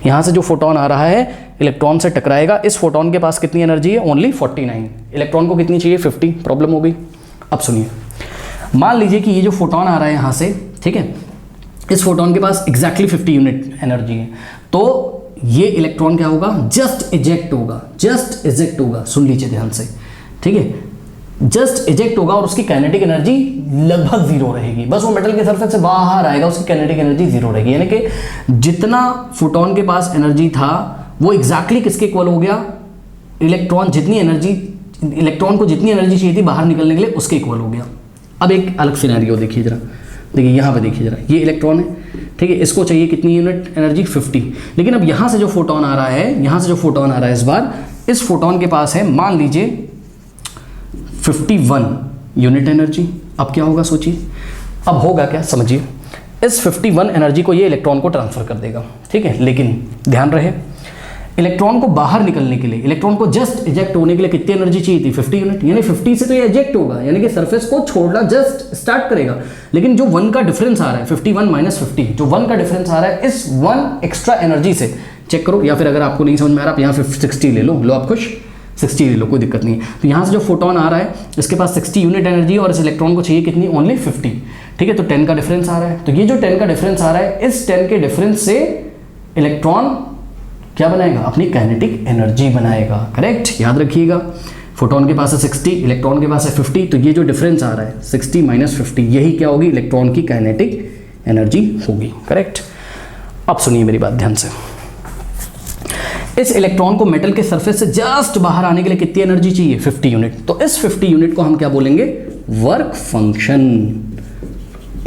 यहाँ से जो फोटोन आ रहा है इलेक्ट्रॉन से टकराएगा, इस फोटोन के पास कितनी एनर्जी है, ओनली 49, इलेक्ट्रॉन को कितनी चाहिए, 50, प्रॉब्लम हो गई। अब सुनिए, मान लीजिए कि ये जो फोटोन आ रहा है यहाँ से, ठीक है, इस फोटोन के पास एग्जैक्टली 50 यूनिट एनर्जी है, तो ये इलेक्ट्रॉन क्या होगा, जस्ट इजेक्ट होगा, सुन लीजिए ध्यान से, ठीक है, जस्ट इजेक्ट होगा और उसकी काइनेटिक एनर्जी लगभग 0 रहेगी, बस वो मेटल के सरफेस से बाहर आएगा, उसकी काइनेटिक एनर्जी 0 रहेगी, यानी कि जितना फोटोन के पास एनर्जी था वो एग्जैक्टली किसके इक्वल हो गया, इलेक्ट्रॉन को जितनी एनर्जी चाहिए थी बाहर निकलने के लिए उसके इक्वल हो गया। अब एक अलग सिनेरियो देखिए जरा, देखिए यहाँ पे देखिए जरा, ये इलेक्ट्रॉन है, ठीक है, इसको चाहिए कितनी यूनिट एनर्जी, 50। लेकिन अब यहाँ से जो फोटोन आ रहा है, इस बार इस फोटोन के पास है मान लीजिए 51 यूनिट एनर्जी। अब क्या होगा सोचिए, अब होगा क्या, समझिए, इस 51 एनर्जी को ये इलेक्ट्रॉन को ट्रांसफर कर देगा, ठीक है। लेकिन ध्यान रहे, इलेक्ट्रॉन को बाहर निकलने के लिए, इलेक्ट्रॉन को जस्ट इजेक्ट होने के लिए कितनी एनर्जी चाहिए थी, 50 यूनिट, यानी 50 से तो ये इजेक्ट होगा, यानी कि सरफेस को छोड़ना जस्ट स्टार्ट करेगा। लेकिन जो 1 का डिफरेंस आ रहा है, 51 माइनस 50, जो 1 का डिफरेंस आ रहा है, इस 1 एक्स्ट्रा एनर्जी से चेक करो, या फिर अगर आपको नहीं समझ में आ रहा आप यहाँ 60 ले लो, आप खुश, 60 ले लो, कोई दिक्कत नहीं है। तो यहाँ से जो फोटोन आ रहा है इसके पास 60 यूनिट एनर्जी और इस इलेक्ट्रॉन को चाहिए कितनी, ओनली 50, ठीक है। तो 10 का डिफरेंस आ रहा है, तो ये जो 10 का डिफरेंस आ रहा है, इस 10 के डिफरेंस से इलेक्ट्रॉन क्या बनाएगा, अपनी काइनेटिक एनर्जी बनाएगा, करेक्ट, याद रखिएगा। फोटोन के पास है 60, इलेक्ट्रॉन के पास है 50, तो ये जो डिफरेंस आ रहा है 60 माइनस 50, यही क्या होगी, इलेक्ट्रॉन की काइनेटिक एनर्जी होगी, करेक्ट। अब सुनिए मेरी बात ध्यान से, इस इलेक्ट्रॉन को मेटल के सरफेस से जस्ट बाहर आने के लिए कितनी एनर्जी चाहिए, 50 यूनिट। तो इस 50 यूनिट को हम क्या बोलेंगे, वर्क फंक्शन।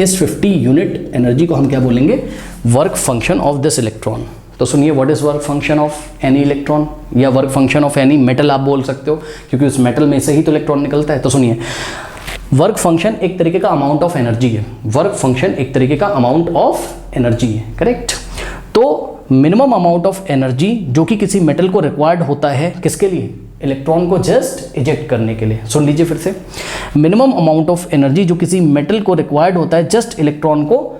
इस 50 यूनिट एनर्जी को हम क्या बोलेंगे, work function of this electron, तो सुनिए, what is work function of any electron, या work function of any metal आप बोल सकते हो, क्योंकि उस मेटल में से ही तो इलेक्ट्रॉन निकलता है। तो सुनिए, वर्क फंक्शन एक तरीके का अमाउंट ऑफ एनर्जी है। वर्क फंक्शन एक तरीके का अमाउंट ऑफ एनर्जी है, करेक्ट। तो मिनिमम अमाउंट ऑफ एनर्जी जो कि किसी मेटल को रिक्वायर्ड होता है, किसके लिए? इलेक्ट्रॉन को जस्ट इजेक्ट करने के लिए। सुन लीजिए फिर से, मिनिमम अमाउंट ऑफ एनर्जी जो किसी मेटल को रिक्वायर्ड होता है जस्ट इलेक्ट्रॉन को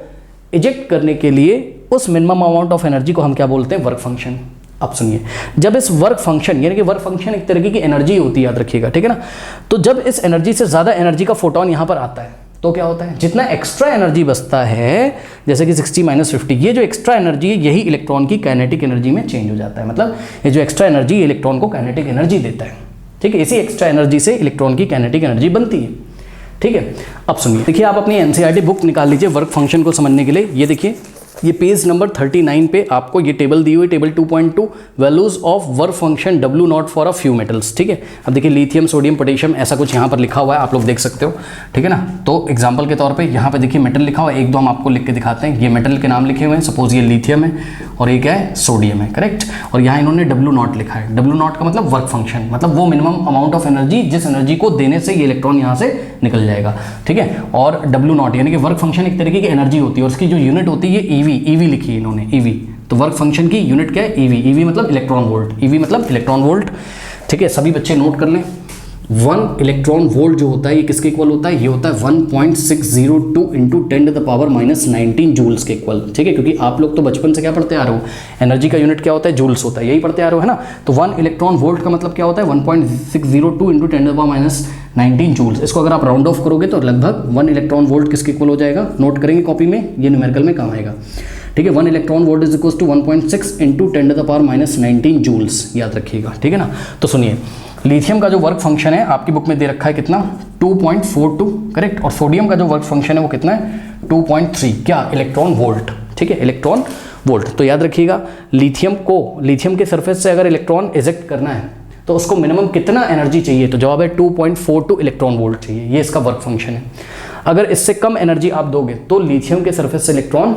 इजेक्ट करने के लिए, उस मिनिमम अमाउंट ऑफ एनर्जी को हम क्या बोलते हैं? Work function. अब सुनिए, जब इस वर्क फंक्शन, यानी कि वर्क फंक्शन एक तरीके की एनर्जी होती है, याद रखिएगा, ठीक है ना। तो जब इस एनर्जी से ज़्यादा एनर्जी का फोटोन यहाँ पर आता है तो क्या होता है? जितना एक्स्ट्रा एनर्जी बचता है, जैसे कि 60 - 50, ये जो एक्स्ट्रा एनर्जी है यही इलेक्ट्रॉन की काइनेटिक एनर्जी में चेंज हो जाता है। मतलब ये जो एक्स्ट्रा एनर्जी इलेक्ट्रॉन को काइनेटिक एनर्जी देता है, ठीक है। इसी एक्स्ट्रा एनर्जी से इलेक्ट्रॉन की काइनेटिक एनर्जी बनती है, ठीक है। अब सुनिए, देखिए आप अपनी एनसीईआरटी बुक निकाल लीजिए वर्क फंक्शन को समझने के लिए। ये देखिए, ये पेज नंबर 39 पे आपको ये टेबल दी हुई, table 2.2, values of work function W0 for a few metals, ठीक है। अब देखिए, लिथियम, सोडियम, पोटेशियम, ऐसा कुछ यहाँ पर लिखा हुआ है, आप लोग देख सकते हो, ठीक है ना। तो एग्जांपल के तौर पे यहाँ पे देखिए मेटल लिखा हुआ है, एक दो हम आपको लिख के दिखाते हैं। ये मेटल के नाम लिखे हुए हैं, सपोज ये लिथियम है और ये क्या है? सोडियम है, करेक्ट। और यहाँ इन्होंने W0 लिखा है। W0 का मतलब वर्क फंक्शन, मतलब वो मिनिमम अमाउंट ऑफ एनर्जी जिस एनर्जी को देने से ये इलेक्ट्रॉन यहाँ से निकल जाएगा, ठीक है। और W0 यानी कि वर्क फंक्शन एक तरीके की एनर्जी होती है और उसकी जो यूनिट होती है EV लिखी है इन्होंने, EV। तो वर्क फंक्शन की यूनिट क्या है? EV मतलब इलेक्ट्रॉन वोल्ट, EV मतलब इलेक्ट्रॉन वोल्ट, ठीक है। सभी बच्चे नोट कर लें, 1 इलेक्ट्रॉन वोल्ट जो होता है ये किसके इक्वल होता है? ये होता है 1.602 × 10⁻⁻19 जूल्स के इक्वल, ठीक है। क्योंकि आप लोग तो बचपन से क्या पढ़ते आ रहे हो? एनर्जी का यूनिट क्या होता है? जूल्स होता है, यही पढ़ते आ रहे हो, है ना। तो 1 इलेक्ट्रॉन वोल्ट का मतलब क्या होता है? 1.602 × 10⁻⁻19 जूल्स। इसको अगर आप राउंड ऑफ करोगे तो लगभग 1 इलेक्ट्रॉन वोल्ट किसके इक्वल हो जाएगा? नोट करेंगे कॉपी में, ये न्यूमेरिकल में काम आएगा, ठीक है। 1 electron volt is equal to 1.6 × 10⁻⁻19 joules, याद रखिएगा, ठीक है ना। तो सुनिए, लिथियम का जो वर्क फंक्शन है आपकी बुक में दे रखा है कितना? 2.42, करेक्ट। और सोडियम का जो वर्क फंक्शन है वो कितना है? 2.3, क्या? इलेक्ट्रॉन वोल्ट, ठीक है, इलेक्ट्रॉन वोल्ट। तो याद रखिएगा, लिथियम के सरफेस से अगर इलेक्ट्रॉन इजेक्ट करना है तो उसको मिनिमम कितना एनर्जी चाहिए? तो जवाब है 2.42 इलेक्ट्रॉन वोल्ट चाहिए, ये इसका वर्क फंक्शन है। अगर इससे कम एनर्जी आप दोगे तो लिथियम के सरफेस से इलेक्ट्रॉन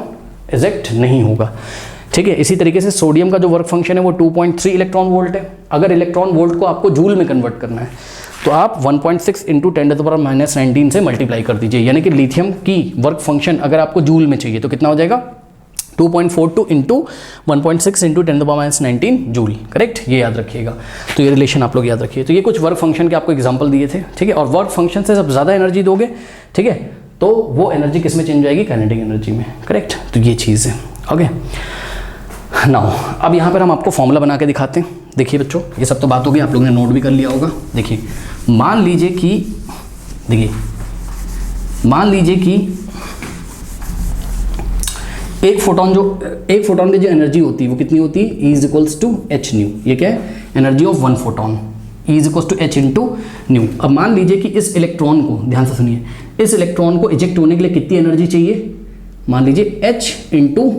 इजेक्ट नहीं होगा, ठीक है। इसी तरीके से सोडियम का जो वर्क फंक्शन है वो 2.3 इलेक्ट्रॉन वोल्ट है। अगर इलेक्ट्रॉन वोल्ट को आपको जूल में कन्वर्ट करना है तो आप 1.6 × 10⁻⁻19 से मल्टीप्लाई कर दीजिए, यानी कि लिथियम की वर्क फंक्शन अगर आपको जूल में चाहिए तो कितना हो जाएगा? 2.42 × 1.6 × 10⁻⁻19 जूल, करेक्ट। ये याद रखिएगा, तो ये रिलेशन आप लोग याद रखिए। तो ये कुछ वर्क फंक्शन के आपको एग्जाम्पल दिए थे, ठीक है। और वर्क फंक्शन से जब ज़्यादा एनर्जी दोगे, ठीक है, तो वो एनर्जी किस में चेंज हो जाएगी? काइनेटिक एनर्जी में, करेक्ट। तो ये चीज़ है, ओके। नाउ अब यहाँ पर हम आपको फॉर्मूला बना के दिखाते हैं। देखिए बच्चों, ये सब तो बात होगी, आप लोगों ने नोट भी कर लिया होगा। देखिए, मान लीजिए कि एक फोटोन की जो एनर्जी होती है वो कितनी होती है? E = h nu. ये क्या है? Energy of 1 photon, E = h × new. अब मान लीजिए कि इस इलेक्ट्रॉन को, ध्यान से सुनिए, इस इलेक्ट्रॉन को इजेक्ट होने के लिए कितनी एनर्जी चाहिए? मान लीजिए h ×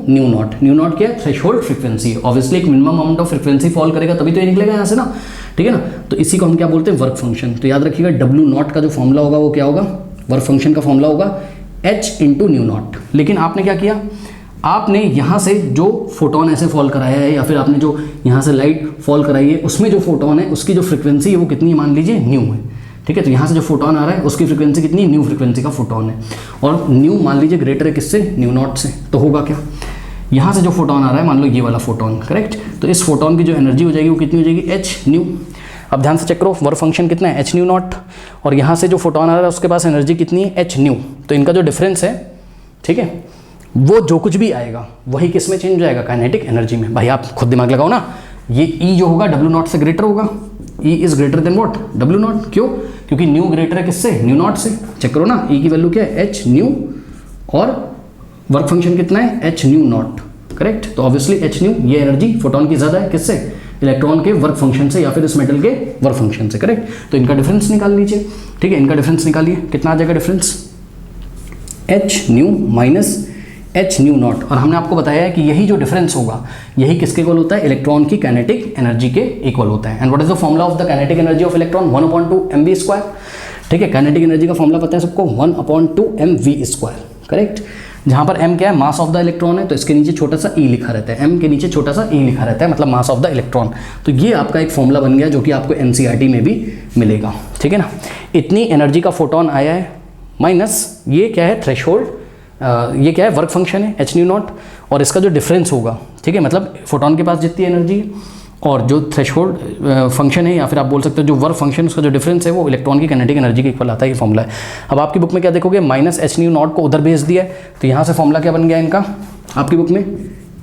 ν0। ν0 क्या है? थ्रेशोल्ड फ्रीक्वेंसी है। ऑब्वियसली एक minimum amount of frequency fall करेगा तभी तो ये निकलेगा यहाँ से ना, ठीक है ना। तो इसी को हम क्या बोलते हैं? Work function. तो याद रखिएगा, W0 का जो फॉर्मूला होगा वो क्या होगा? वर्क फंक्शन का फॉर्मूला होगा h × ν0। लेकिन आपने क्या किया? आपने यहाँ से जो फोटोन ऐसे फॉल कराया है, या फिर आपने जो यहाँ से लाइट फॉल कराई है, उसमें जो फोटोन है उसकी जो फ्रीक्वेंसी है वो कितनी? मान लीजिए न्यू है, ठीक है। तो यहाँ से जो फोटोन आ रहा है उसकी फ्रीक्वेंसी कितनी? न्यू फ्रीक्वेंसी का फोटोन है। और न्यू मान लीजिए ग्रेटर है किससे? ν0 से। तो होगा क्या? यहाँ से जो फोटोन आ रहा है, मान लो ये वाला फोटोन, करेक्ट। तो इस फोटोन की जो एनर्जी हो जाएगी वो कितनी हो जाएगी? h new. अब ध्यान से चेक करो, वर्क फंक्शन कितना है? h ν0। और यहाँ से जो फोटोन आ रहा है उसके पास एनर्जी कितनी है? h new. तो इनका जो डिफरेंस है, ठीक है, वो जो कुछ भी आएगा वही किस में चेंज हो जाएगा? काइनेटिक एनर्जी में। भाई आप खुद दिमाग लगाओ ना, ये E जो होगा W0 से ग्रेटर होगा। E is greater than what? W0। क्यों? क्योंकि न्यू ग्रेटर है किससे? ν0 से। चेक करो ना, E की वैल्यू क्या है? h nu. और वर्क फंक्शन कितना है? h ν0, correct. तो ऑब्वियसली h न्यू, ये एनर्जी फोटोन की ज़्यादा है किससे? इलेक्ट्रॉन के वर्क फंक्शन से, या फिर इस मेटल के वर्क फंक्शन से, करेक्ट। तो इनका डिफरेंस निकाल लीजिए, ठीक है। इनका डिफरेंस निकालिए, कितना आ जाएगा difference? h nu minus h ν0। और हमने आपको बताया है कि यही जो डिफरेंस होगा यही किसके इक्वल होता है? इलेक्ट्रॉन की काइनेटिक एनर्जी के इक्वल होता है। And what is the formula of the kinetic energy of electron? 1/2 mv², ठीक है। काइनेटिक एनर्जी का फॉर्मूला पता है सबको? 1/2 mv², करेक्ट। जहाँ पर m क्या है, मास ऑफ द इलेक्ट्रॉन है, तो इसके नीचे छोटा सा e लिखा रहता है, m के नीचे छोटा सा e लिखा रहता है, मतलब मास ऑफ द इलेक्ट्रॉन। तो ये आपका एक फॉर्मूला बन गया जो कि आपको NCERT में भी मिलेगा, ठीक है ना। इतनी एनर्जी का फोटोन आया है माइनस ये क्या है, थ्रेशोल्ड, ये क्या है, वर्क फंक्शन है h νo, और इसका जो डिफरेंस होगा, ठीक है, मतलब फोटोन के पास जितनी एनर्जी है और जो थ्रेशोल्ड फंक्शन है, या फिर आप बोल सकते हो जो वर्क फंक्शन, उसका जो डिफरेंस है वो इलेक्ट्रॉन की काइनेटिक एनर्जी के इक्वल आता है, ये फॉर्मूला है। अब आपकी बुक में क्या देखोगे, माइनस h न्यू नॉट को उधर भेज दिया है, तो यहाँ से फॉर्मूला क्या बन गया इनका आपकी बुक में,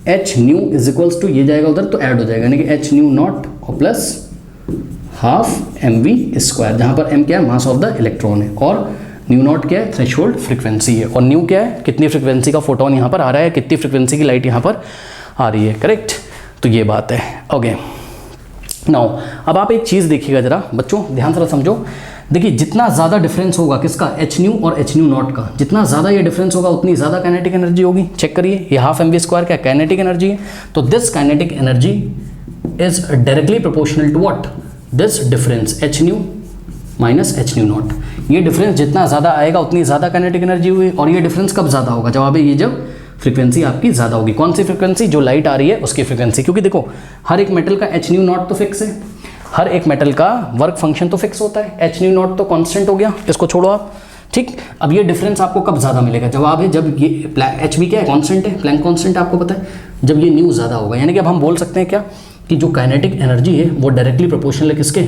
h nu is equals to, ये जाएगा उधर तो ऐड हो जाएगा, यानी कि h न्यू नॉट और प्लस हाफ mv², जहाँ पर m क्या है, मास ऑफ द इलेक्ट्रॉन है, और न्यू नॉट क्या है, थ्रेशोल्ड फ्रिक्वेंसी है, और न्यू क्या है, कितनी फ्रिक्वेंसी का फोटोन यहाँ पर आ रहा है, कितनी फ्रिक्वेंसी की लाइट यहाँ पर आ रही है, करेक्ट। तो ये बात है, ओके। नाउ अब आप एक चीज़ देखिएगा जरा बच्चों, ध्यान से समझो। देखिए जितना ज़्यादा डिफरेंस होगा किसका, h न्यू और h न्यू नॉट का, जितना ज़्यादा ये डिफरेंस होगा उतनी ज़्यादा काइनेटिक एनर्जी होगी। चेक करिए, ये हाफ mv² क्या काइनेटिक एनर्जी है, तो this kinetic energy is directly proportional to what, this difference h nu minus h nu nought. ये डिफरेंस जितना ज़्यादा आएगा उतनी ज़्यादा काइनेटिक एनर्जी हुई, और ये डिफरेंस कब ज़्यादा होगा, जवाब है ये जब फ्रीक्वेंसी आपकी ज़्यादा होगी। कौन सी फ्रीक्वेंसी, जो लाइट आ रही है उसकी फ्रीक्वेंसी, क्योंकि देखो हर एक मेटल का h न्यू नॉट तो फिक्स है, हर एक मेटल का वर्क फंक्शन तो फिक्स होता है, h न्यू नॉट तो कांस्टेंट हो गया, इसको छोड़ो आप, ठीक। अब ये डिफरेंस आपको कब ज़्यादा मिलेगा, जवाब है जब ये h भी क्या है, कांस्टेंट है, प्लैंक कांस्टेंट आपको पता है, जब ये न्यू ज़्यादा होगा। यानी कि अब हम बोल सकते हैं क्या, कि जो काइनेटिक एनर्जी है वो डायरेक्टली प्रोपोर्शनल है किसके,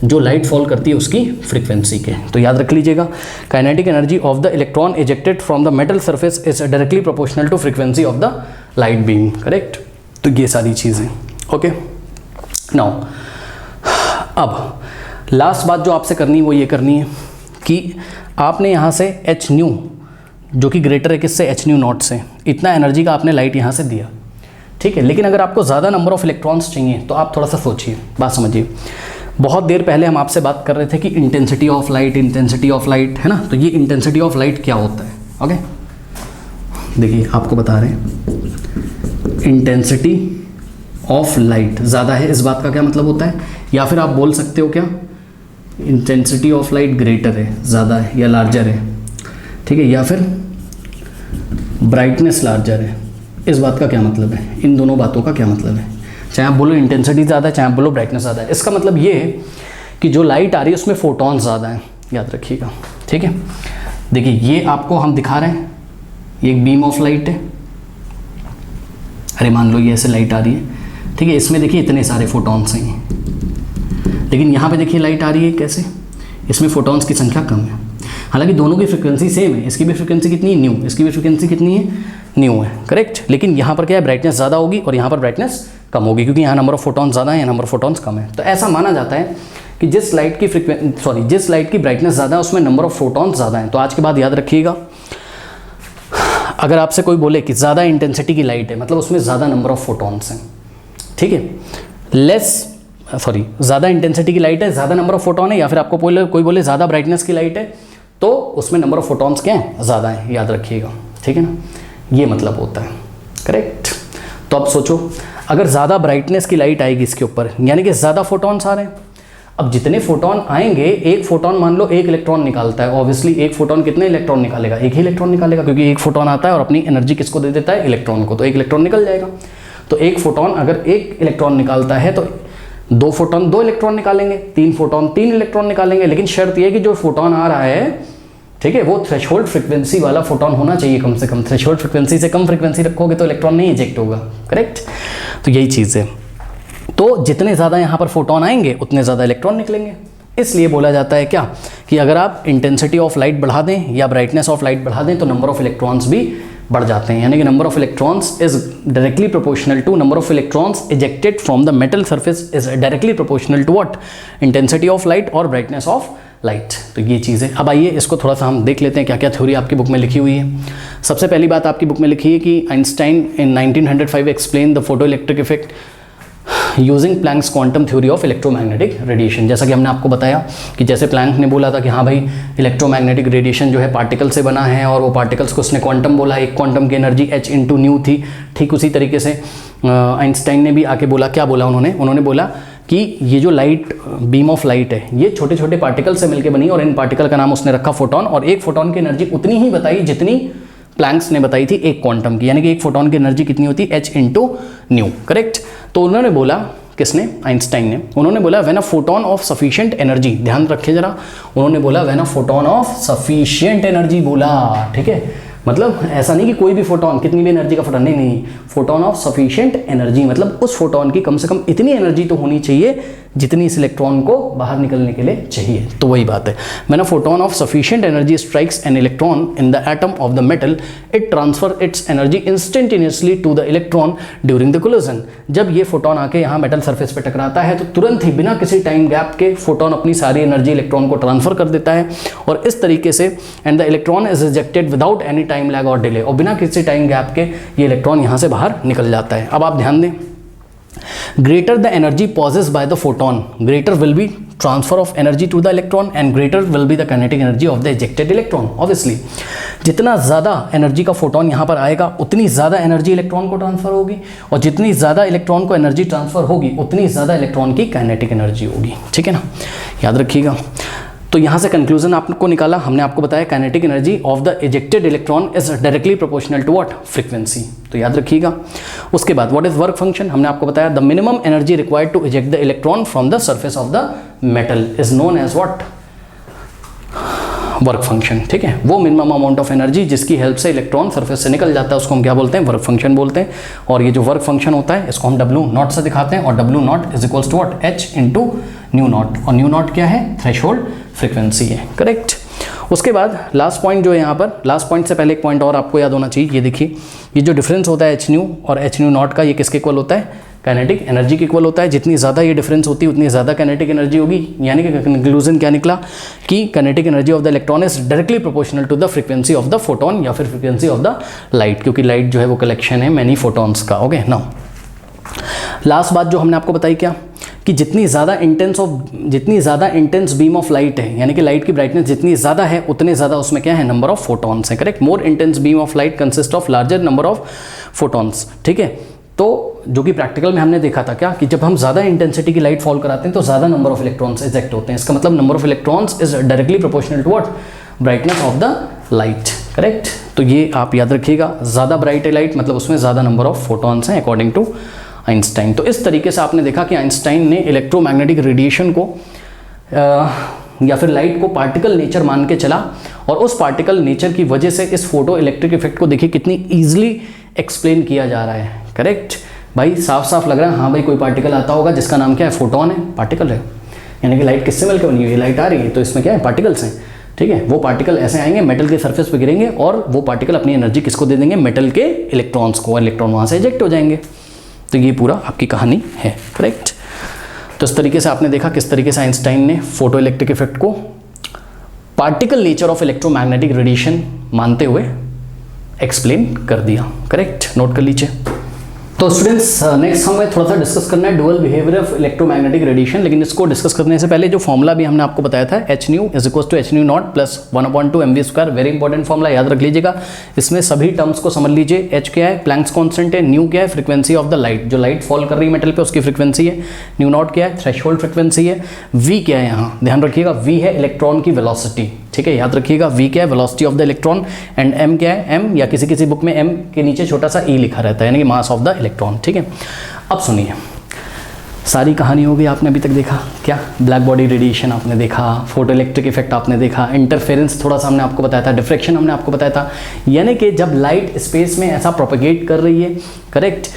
जो लाइट फॉल करती है उसकी फ्रीक्वेंसी के। तो याद रख लीजिएगा, kinetic energy of the electron ejected from the metal surface is directly proportional to frequency of the light beam, correct. तो ये सारी चीज़ें, ओके। नाउ अब लास्ट बात जो आपसे करनी है वो ये करनी है कि आपने यहाँ से h न्यू जो कि ग्रेटर है किससे, h न्यू नॉट से, इतना एनर्जी का आपने लाइट यहाँ से दिया, ठीक है। लेकिन अगर आपको ज़्यादा नंबर ऑफ इलेक्ट्रॉन्स चाहिए तो आप थोड़ा सा सोचिए, बात समझिए। बहुत देर पहले हम आपसे बात कर रहे थे कि intensity of light, intensity of light, है ना। तो ये इंटेंसिटी ऑफ लाइट क्या होता है, ओके। देखिए आपको बता रहे हैं, इंटेंसिटी ऑफ लाइट ज़्यादा है, इस बात का क्या मतलब होता है, या फिर आप बोल सकते हो क्या, इंटेंसिटी ऑफ लाइट ग्रेटर है, ज़्यादा है या लार्जर है, ठीक है, या फिर ब्राइटनेस लार्जर है, इस बात का क्या मतलब है, इन दोनों बातों का क्या मतलब है। चाहे आप बोलो इंटेंसिटी ज़्यादा है, चाहे आप बोलो ब्राइटनेस ज़्यादा है, इसका मतलब ये है कि जो लाइट आ रही है उसमें फोटॉन ज़्यादा है, याद रखिएगा, ठीक है। देखिए ये आपको हम दिखा रहे हैं, ये एक बीम ऑफ लाइट है, अरे मान लो ये ऐसे लाइट आ रही है, ठीक है, इसमें देखिए इतने सारे फोटॉन्स हैं, लेकिन यहाँ पे देखिए लाइट आ रही है कैसे, इसमें फोटॉन्स की संख्या कम है। हालांकि दोनों की फ्रिक्वेंसी सेम है, इसकी भी फ्रिक्वेंसी कितनी है, न्यू, इसकी भी फ्रिक्वेंसी कितनी है, न्यू है, करेक्ट। लेकिन यहाँ पर क्या है, ब्राइटनेस ज़्यादा होगी और यहाँ पर ब्राइटनेस कम होगी, क्योंकि यहाँ नंबर ऑफ फोटॉन्स ज़्यादा है, यहाँ नंबर ऑफ फोटॉन्स कम है। तो ऐसा माना जाता है कि जिस लाइट की ब्राइटनेस ज़्यादा है उसमें नंबर ऑफ फोटॉन्स ज़्यादा है। तो आज के बाद याद रखिएगा, अगर आपसे कोई बोले कि ज़्यादा इंटेंसिटी की लाइट है, मतलब उसमें ज़्यादा नंबर ऑफ फोटॉन्स हैं, ठीक है। ज़्यादा इंटेंसिटी की लाइट है, ज़्यादा नंबर ऑफ फोटॉन है, या फिर आपको कोई बोले ज़्यादा ब्राइटनेस की लाइट है, तो उसमें नंबर ऑफ फोटॉन्स क्या है, ज़्यादा है, याद रखिएगा, ठीक है ना। ये मतलब होता है, करेक्ट। तो अब सोचो, अगर ज़्यादा ब्राइटनेस की लाइट आएगी इसके ऊपर, यानी कि ज़्यादा फोटॉन्स आ रहे हैं। अब जितने फोटॉन आएंगे, एक फोटॉन मान लो एक इलेक्ट्रॉन निकालता है, ऑब्वियसली एक फोटॉन कितने इलेक्ट्रॉन निकालेगा, एक ही इलेक्ट्रॉन निकालेगा, क्योंकि एक फोटॉन आता है और अपनी एनर्जी किसको दे देता है, इलेक्ट्रॉन को, तो एक इलेक्ट्रॉन निकल जाएगा। तो एक फोटॉन अगर एक इलेक्ट्रॉन निकालता है तो दो फोटॉन दो इलेक्ट्रॉन निकालेंगे, तीन फोटॉन तीन इलेक्ट्रॉन निकालेंगे। लेकिन शर्त यह है कि जो फोटॉन आ रहा है, ठीक है, वो थ्रेशोल्ड फ्रीक्वेंसी वाला फोटॉन होना चाहिए कम से कम। थ्रेशोल्ड फ्रीक्वेंसी से कम फ्रीक्वेंसी रखोगे तो इलेक्ट्रॉन नहीं इजेक्ट होगा, करेक्ट। तो यही चीज़ है। तो जितने ज़्यादा यहाँ पर फोटॉन आएंगे उतने ज़्यादा इलेक्ट्रॉन निकलेंगे। इसलिए बोला जाता है क्या, कि अगर आप इंटेंसिटी ऑफ लाइट बढ़ा दें या ब्राइटनेस ऑफ लाइट बढ़ा दें तो नंबर ऑफ इलेक्ट्रॉन्स भी बढ़ जाते हैं। यानी कि number of electrons is directly proportional to number of electrons ejected from the metal surface is directly proportional to what, intensity of light और ब्राइटनेस ऑफ लाइट। तो ये चीज़ है। अब आइए इसको थोड़ा सा हम देख लेते हैं क्या क्या थ्योरी आपकी बुक में लिखी हुई है। सबसे पहली बात आपकी बुक में लिखी है कि Einstein in 1905 explain the photo electric effect using Planck's quantum theory of electromagnetic radiation. जैसा कि हमने आपको बताया कि जैसे प्लैंक ने बोला था कि हाँ भाई इलेक्ट्रोमैग्नेटिक रेडिएशन जो है पार्टिकल से बना है, और वो पार्टिकल्स को उसने क्वांटम बोला, एक क्वांटम की एनर्जी h इंटू न्यू थी। ठीक उसी तरीके से आइंस्टाइन ने भी आके बोला, क्या बोला उन्होंने बोला कि ये जो लाइट बीम ऑफ लाइट है ये छोटे छोटे पार्टिकल से मिलकर बनी, और इन पार्टिकल का नाम उसने रखा फोटॉन, और एक फोटॉन की एनर्जी उतनी ही बताई जितनी प्लैंक्स ने बताई थी एक क्वांटम की, यानी कि एक फोटोन की एनर्जी कितनी होती है, h इंटू न्यू, करेक्ट। तो उन्होंने बोला, किसने, आइंस्टाइन ने, उन्होंने बोला when a photon of sufficient energy, ध्यान रखिए जरा, उन्होंने बोला when a photon of sufficient energy बोला, ठीक है, मतलब ऐसा नहीं कि कोई भी फोटोन, कितनी भी एनर्जी का फोटोन, नहीं, फोटोन ऑफ सफिशिएंट एनर्जी मतलब उस फोटोन की कम से कम इतनी एनर्जी तो होनी चाहिए जितनी इस इलेक्ट्रॉन को बाहर निकलने के लिए चाहिए। तो वही बात है, when a photon of sufficient energy strikes an electron in the atom of the metal, it transfer its energy instantaneously to the electron during the collision. जब ये फोटोन आके यहाँ मेटल सरफेस पे टकराता है तो तुरंत ही बिना किसी टाइम गैप के फोटोन अपनी सारी एनर्जी इलेक्ट्रॉन को ट्रांसफर कर देता है, और इस तरीके से and the electron is ejected without any time lag और डिले, और बिना किसी टाइम गैप के ये इलेक्ट्रॉन यहाँ से बाहर निकल जाता है। अब आप ध्यान दें, greater the energy possessed by the photon, greater will be transfer of energy to the electron and greater will be the kinetic energy of the ejected electron. Obviously, जितना ज़्यादा एनर्जी का फोटोन यहाँ पर आएगा उतनी ज़्यादा एनर्जी इलेक्ट्रॉन को transfer होगी, और जितनी ज़्यादा इलेक्ट्रॉन को एनर्जी ट्रांसफर होगी उतनी ज़्यादा इलेक्ट्रॉन की काइनेटिक एनर्जी होगी, ठीक है ना, याद रखिएगा। तो यहाँ से कंक्लूजन आपको निकाला, हमने आपको बताया kinetic energy of the ejected electron is directly proportional to what, frequency, तो याद रखिएगा। उसके बाद व्हाट इज वर्क फंक्शन, हमने आपको बताया the minimum energy required to eject the electron from the surface of the metal is known as what, work function, ठीक है, वो मिनिमम अमाउंट ऑफ एनर्जी जिसकी हेल्प से इलेक्ट्रॉन सरफेस से निकल जाता है उसको हम क्या बोलते हैं, वर्क फंक्शन बोलते हैं। और ये जो वर्क फंक्शन होता है इसको हम डब्ल्यू नॉट से दिखाते हैं, और W nought is equals to what, H into nu nought, और न्यू नॉट क्या है, थ्रेशोल्ड फ्रीक्वेंसी है, करेक्ट। उसके बाद लास्ट पॉइंट जो है यहाँ पर, लास्ट पॉइंट से पहले एक पॉइंट और आपको याद होना चाहिए, ये देखिए, ये जो डिफरेंस होता है एच न्यू और एच न्यू नॉट का, ये किसके इक्वल होता है, काइनेटिक एनर्जी के इक्वल होता है। जितनी ज़्यादा ये डिफरेंस होती है उतनी ज़्यादा काइनेटिक एनर्जी होगी, यानी कि कंक्लूजन क्या निकला कि kinetic energy of the electron is directly proportional to the frequency of the photon या फिर फ्रीक्वेंसी ऑफ द लाइट, क्योंकि लाइट जो है वो कलेक्शन है मैनी फोटॉन्स का। ओके, नाउ लास्ट बात जो हमने आपको बताई क्या, कि जितनी ज़्यादा इंटेंस बीम ऑफ लाइट है, यानी कि लाइट की ब्राइटनेस जितनी ज़्यादा है उतने ज़्यादा उसमें क्या है, नंबर ऑफ फोटॉन्स है, correct. More intense beam of light consist of larger number of photons, ठीक है। तो जो कि प्रैक्टिकल में हमने देखा था क्या, कि जब हम ज़्यादा इंटेंसिटी की लाइट फॉल कराते हैं तो ज़्यादा नंबर ऑफ इलेक्ट्रॉन्स इजेक्ट होते हैं। इसका मतलब number of electrons is directly proportional to what, brightness of the light, correct. तो ये आप याद रखिएगा, ज़्यादा ब्राइट है लाइट मतलब उसमें ज़्यादा नंबर ऑफ फोटॉन्स हैं अकॉर्डिंग टू आइंस्टाइन। तो इस तरीके से आपने देखा कि आइंस्टाइन ने इलेक्ट्रोमैग्नेटिक रेडिएशन को या फिर लाइट को पार्टिकल नेचर मान के चला, और उस पार्टिकल नेचर की वजह से इस फोटो इलेक्ट्रिक इफेक्ट को देखिए कितनी ईजिली एक्सप्लेन किया जा रहा है, करेक्ट। भाई साफ साफ लग रहा है, हाँ भाई कोई पार्टिकल आता होगा जिसका नाम क्या है, फोटोन है, पार्टिकल है, यानी कि लाइट किससे मिलकर बनी हुई है, लाइट आ रही है तो इसमें क्या है, पार्टिकल्स हैं, ठीक है। वो पार्टिकल ऐसे आएंगे मेटल के सरफेस पे गिरेंगे, और वो पार्टिकल अपनी एनर्जी किसको दे देंगे, मेटल के इलेक्ट्रॉन्स को, और इलेक्ट्रॉन वहाँ से इजेक्ट हो जाएंगे। तो ये पूरा आपकी कहानी है, करेक्ट। तो इस तरीके से आपने देखा किस तरीके से आइंस्टाइन ने फोटो इलेक्ट्रिक इफेक्ट को particle nature of electromagnetic radiation मानते हुए एक्सप्लेन कर दिया, करेक्ट, नोट कर लीजिए। तो स्टूडेंट्स नेक्स्ट हमें थोड़ा सा डिस्कस करना है dual behaviour of electromagnetic radiation, लेकिन इसको डिस्कस करने से पहले जो फॉर्मूला भी हमने आपको बताया था, H nu is equal to H nu nought plus 1/2 mv², very important formula, याद रख लीजिएगा। इसमें सभी टर्म्स को समझ लीजिए, एच क्या है, प्लैंक्स कांस्टेंट है, न्यू क्या है, फ्रीक्वेंसी ऑफ द लाइट, जो लाइट फॉल कर रही है मेटल पे उसकी फ्रीक्वेंसी है, न्यू नॉट क्या है, थ्रेशोल्ड फ्रीक्वेंसी है, वी क्या है, यहाँ ध्यान रखिएगा, वी है इलेक्ट्रॉन की वेलोसिटी, ठीक है, याद रखिएगा, वी क्या है, velocity of the electron, and M क्या है, एम या किसी किसी बुक में एम के नीचे छोटा सा ई लिखा रहता है, यानी कि मास ऑफ द इलेक्ट्रॉन, ठीक है। अब सुनिए, सारी कहानी हो गई, आपने अभी तक देखा क्या, ब्लैक बॉडी रेडिएशन आपने देखा, फोटो इलेक्ट्रिक इफेक्ट आपने देखा, इंटरफेरेंस थोड़ा सा हमने आपको बताया था, डिफ्रैक्शन हमने आपको बताया था, यानी कि जब लाइट स्पेस में ऐसा प्रोपेगेट कर रही है, करेक्ट,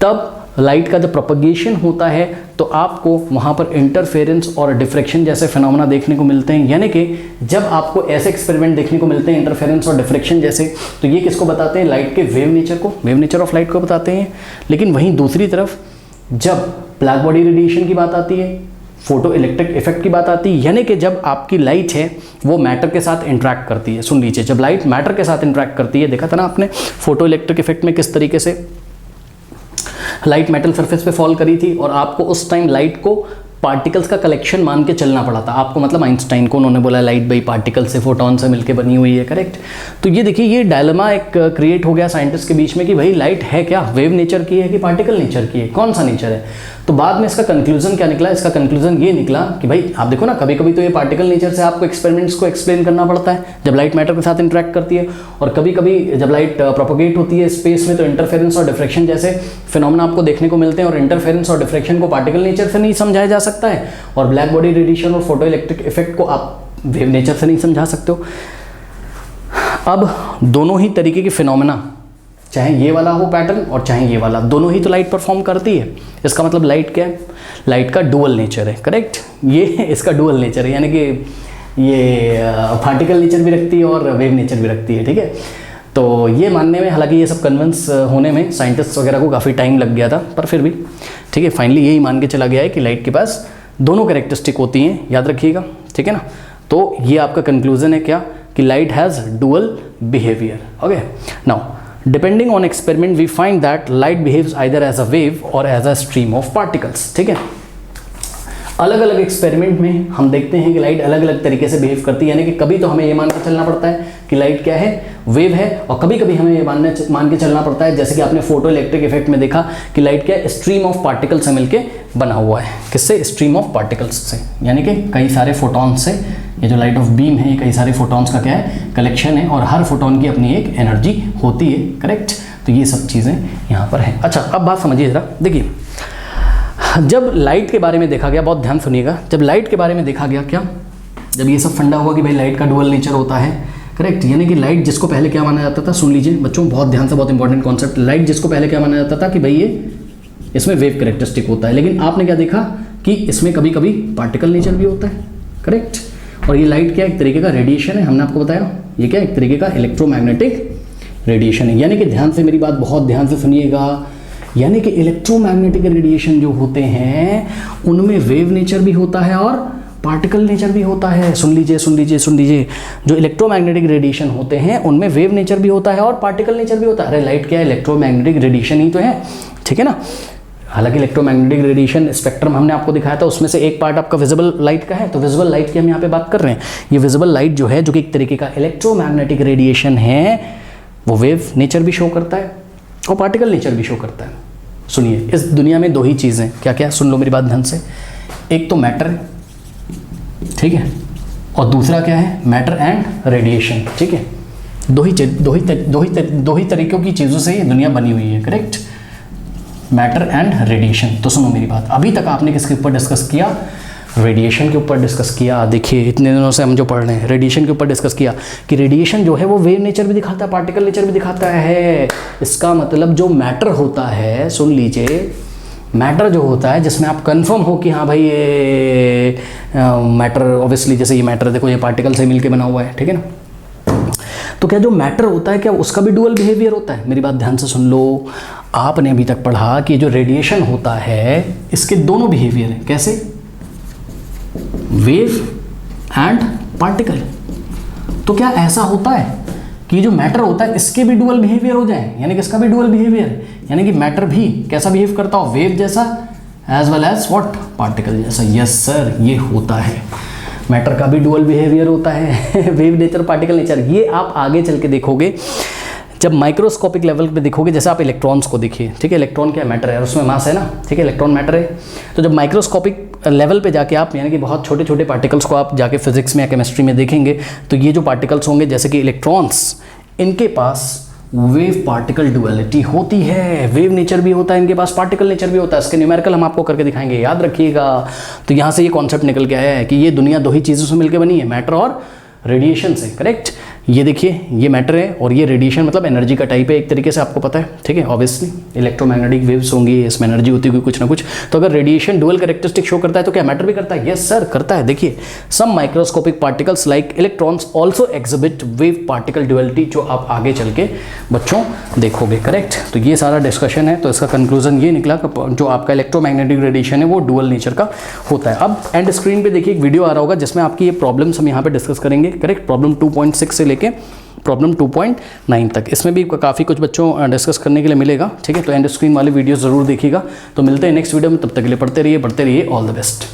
तब लाइट का जब प्रोपगेशन होता है तो आपको वहाँ पर इंटरफेरेंस और डिफ्रैक्शन जैसे फिनोमेना देखने को मिलते हैं। यानी कि जब आपको ऐसे एक्सपेरिमेंट देखने को मिलते हैं इंटरफेरेंस और डिफ्रैक्शन जैसे, तो ये किसको बताते हैं, लाइट के वेव नेचर को, वेव नेचर ऑफ लाइट को बताते हैं। लेकिन वहीं दूसरी तरफ जब ब्लैक बॉडी रेडिएशन की बात आती है, फोटो इलेक्ट्रिक इफेक्ट की बात आती है, यानी कि जब आपकी लाइट है वो मैटर के साथ इंटरेक्ट करती है। सुन लीजिए, जब लाइट मैटर के साथ इंटरेक्ट करती है, देखा था ना आपने फोटो इलेक्ट्रिक इफेक्ट में किस तरीके से लाइट मेटल सरफेस पे फॉल करी थी, और आपको उस टाइम लाइट को पार्टिकल्स का कलेक्शन मान के चलना पड़ा था आपको, मतलब आइंस्टाइन को उन्होंने बोला लाइट भाई पार्टिकल से, फोटॉन से मिलके बनी हुई है, करेक्ट। तो ये देखिए, ये डायलेमा एक क्रिएट हो गया साइंटिस्ट के बीच में कि भाई लाइट है क्या, वेव नेचर की है कि पार्टिकल नेचर की है, कौन सा नेचर है। तो बाद में इसका कंक्लूजन क्या निकला, इसका कंक्लूजन ये निकला कि भाई आप देखो ना, कभी कभी तो ये पार्टिकल नेचर से आपको एक्सपेरिमेंट्स को एक्सप्लेन करना पड़ता है जब लाइट मैटर के साथ इंटरेक्ट करती है, और कभी कभी जब लाइट प्रोपोगेट होती है स्पेस में तो इंटरफेरेंस और डिफ्रैक्शन जैसे फिनोमेना आपको देखने को मिलते हैं, और इंटरफेरेंस और डिफ्रैक्शन को पार्टिकल नेचर से नहीं समझाया जा सकता है, और ब्लैक बॉडी रेडिएशन और फोटो इलेक्ट्रिक इफेक्ट को आप वेव नेचर से नहीं समझा सकते हो। अब दोनों ही तरीके के फिनोमेना, चाहे ये वाला हो पैटर्न और चाहे ये वाला, दोनों ही तो लाइट परफॉर्म करती है। इसका मतलब लाइट क्या है, लाइट का डुअल नेचर है, करेक्ट। ये इसका डुअल नेचर है, यानी कि ये पार्टिकल नेचर भी रखती है और वेव नेचर भी रखती है, ठीक है। तो ये मानने में, हालांकि ये सब कन्विंस होने में साइंटिस्ट वगैरह को काफ़ी टाइम लग गया था, पर फिर भी ठीक है, फाइनली यही मान के चला गया है कि लाइट के पास दोनों कैरेक्टरिस्टिक होती हैं, याद रखिएगा, ठीक है ना। तो ये आपका कंक्लूजन है क्या, कि light has dual behaviour. Okay, now depending on experiment we find that light behaves either as a wave और as a stream of particles, ठीक है। अलग अलग एक्सपेरिमेंट में हम देखते हैं कि लाइट अलग अलग तरीके से बिहेव करती है, यानी कि कभी तो हमें ये मान के चलना पड़ता है कि लाइट क्या है, वेव है, और कभी कभी हमें ये मान के चलना पड़ता है, जैसे कि आपने फोटो इलेक्ट्रिक इफेक्ट में देखा कि लाइट क्या है, स्ट्रीम ऑफ पार्टिकल से मिलके बना हुआ है। किससे, स्ट्रीम ऑफ पार्टिकल्स से, यानी कि कई सारे फोटॉन्स से। ये जो लाइट ऑफ बीम है, ये कई सारे फोटॉन्स का क्या है, कलेक्शन है, और हर फोटॉन की अपनी एक एनर्जी होती है, करेक्ट। तो ये सब चीज़ें यहाँ पर हैं। अच्छा, अब बात समझिए जरा, देखिए जब लाइट के बारे में देखा गया, बहुत ध्यान सुनिएगा, जब लाइट के बारे में देखा गया, क्या जब ये सब फंडा हुआ कि भाई लाइट का डुअल नेचर होता है, करेक्ट, यानी कि लाइट जिसको पहले क्या माना जाता था, सुन लीजिए बच्चों बहुत ध्यान से, बहुत इंपॉर्टेंट कॉन्सेप्ट, लाइट जिसको पहले क्या माना जाता था कि भाई ये इसमें वेव कैरेक्टरिस्टिक होता है, लेकिन आपने क्या देखा कि इसमें कभी कभी पार्टिकल नेचर भी होता है, करेक्ट। और ये लाइट क्या एक तरीके का रेडिएशन है, हमने आपको बताया, ये क्या एक तरीके का इलेक्ट्रोमैग्नेटिक रेडिएशन है। यानी कि ध्यान से मेरी बात बहुत ध्यान से सुनिएगा, यानी कि इलेक्ट्रोमैग्नेटिक रेडिएशन जो होते हैं उनमें वेव नेचर भी होता है और पार्टिकल नेचर भी होता है। सुन लीजिए सुन लीजिए सुन लीजिए, जो इलेक्ट्रोमैग्नेटिक रेडिएशन होते हैं उनमें वेव नेचर भी होता है और पार्टिकल नेचर भी होता है। अरे लाइट क्या है, इलेक्ट्रोमैग्नेटिक रेडिएशन ही तो है, ठीक है ना। हालांकि इलेक्ट्रोमैग्नेटिक रेडिएशन स्पेक्ट्रम हमने आपको दिखाया था, उसमें से एक पार्ट आपका विजिबल लाइट का है, तो विजिबल लाइट की हम यहाँ पे बात कर रहे हैं। ये विजिबल लाइट जो है, जो कि एक तरीके का इलेक्ट्रोमैग्नेटिक रेडिएशन है, वो वेव नेचर भी शो करता है और पार्टिकल नेचर भी शो करता है। सुनिए, इस दुनिया में दो ही चीज़ें, क्या क्या, सुन लो मेरी बात ध्यान से, एक तो मैटर है, ठीक है, और दूसरा क्या है, मैटर एंड रेडिएशन, ठीक है। दो ही तरीकों की चीज़ों से ये दुनिया बनी हुई है, करेक्ट, मैटर एंड रेडिएशन। तो सुनो मेरी बात, अभी तक आपने किसके ऊपर डिस्कस किया, रेडिएशन के ऊपर डिस्कस किया। देखिए इतने दिनों से हम जो पढ़ रहे हैं, रेडिएशन के ऊपर डिस्कस किया कि रेडिएशन जो है वो वेव नेचर भी दिखाता है, पार्टिकल नेचर भी दिखाता है। इसका मतलब जो मैटर होता है, सुन लीजिए, मैटर जो होता है जिसमें आप कंफर्म हो कि हाँ भाई ये मैटर, ऑब्वियसली जैसे ये मैटर देखो, ये पार्टिकल से मिलके बना हुआ है, ठीक है ना। तो क्या जो मैटर होता है, क्या उसका भी डुअल बिहेवियर होता है? मेरी बात ध्यान से सुन लो, आपने अभी तक पढ़ा कि जो रेडिएशन होता है इसके दोनों बिहेवियर हैं, कैसे, वेव एंड पार्टिकल। तो क्या ऐसा होता है कि जो मैटर होता है इसके भी डुअल बिहेवियर हो जाए, यानी कि इसका भी डुअल बिहेवियर, यानी कि मैटर भी कैसा बिहेव करता हो, वेव जैसा as well as what, particle जैसा। यस सर, ये होता है, मैटर का भी डुअल बिहेवियर होता है वेव नेचर, पार्टिकल नेचर। ये आप आगे चल के देखोगे जब माइक्रोस्कोपिक लेवल पे देखोगे, जैसे आप इलेक्ट्रॉन्स को देखिए, ठीक है, इलेक्ट्रॉन क्या मैटर है, उसमें मास है ना, ठीक है, इलेक्ट्रॉन मैटर है। तो जब माइक्रोस्कोपिक लेवल पे जाके आप, यानी कि बहुत छोटे छोटे पार्टिकल्स को आप जाके फिजिक्स में या केमिस्ट्री में देखेंगे, तो ये जो पार्टिकल्स होंगे जैसे कि इलेक्ट्रॉन्स, इनके पास वेव पार्टिकल डुअलिटी होती है, वेव नेचर भी होता है इनके पास, पार्टिकल नेचर भी होता है। इसके न्यूमेरिकल हम आपको करके दिखाएंगे, याद रखिएगा। तो यहाँ से ये कॉन्सेप्ट निकल के आया है कि ये दुनिया दो ही चीज़ों से मिलकर बनी है, मैटर और रेडिएशन से, करेक्ट। ये देखिए, ये मैटर है और ये रेडिएशन मतलब एनर्जी का टाइप है एक तरीके से, आपको पता है, ठीक है। ऑब्वियसली इलेक्ट्रोमैग्नेटिक वेव्स होंगी, इसमें एनर्जी होती होगी कुछ ना कुछ। तो अगर रेडिएशन डुअल कैरेक्टरिस्टिक शो करता है तो क्या मैटर भी करता है? यस सर, करता है। देखिए, some microscopic particles like electrons also exhibit wave particle duality, जो आप आगे चल के बच्चों देखोगे, करेक्ट। तो ये सारा डिस्कशन है, तो इसका कंक्लूजन ये निकला कि जो आपका इलेक्ट्रोमैग्नेटिक रेडिएशन है वो डुअल नेचर का होता है। अब एंड स्क्रीन पे देखिए एक वीडियो आ रहा होगा जिसमें आपकी ये प्रॉब्लम्स हम यहाँ पे डिस्कस करेंगे, करेक्ट। प्रॉब्लम 2.6 से लेके प्रॉब्लम 2.9 तक, इसमें भी काफ़ी कुछ बच्चों डिस्कस करने के लिए मिलेगा, ठीक है। तो एंड स्क्रीन वाले वीडियो ज़रूर देखिएगा। तो मिलते हैं नेक्स्ट वीडियो में, तब तक के लिए पढ़ते रहिए, ऑल द बेस्ट।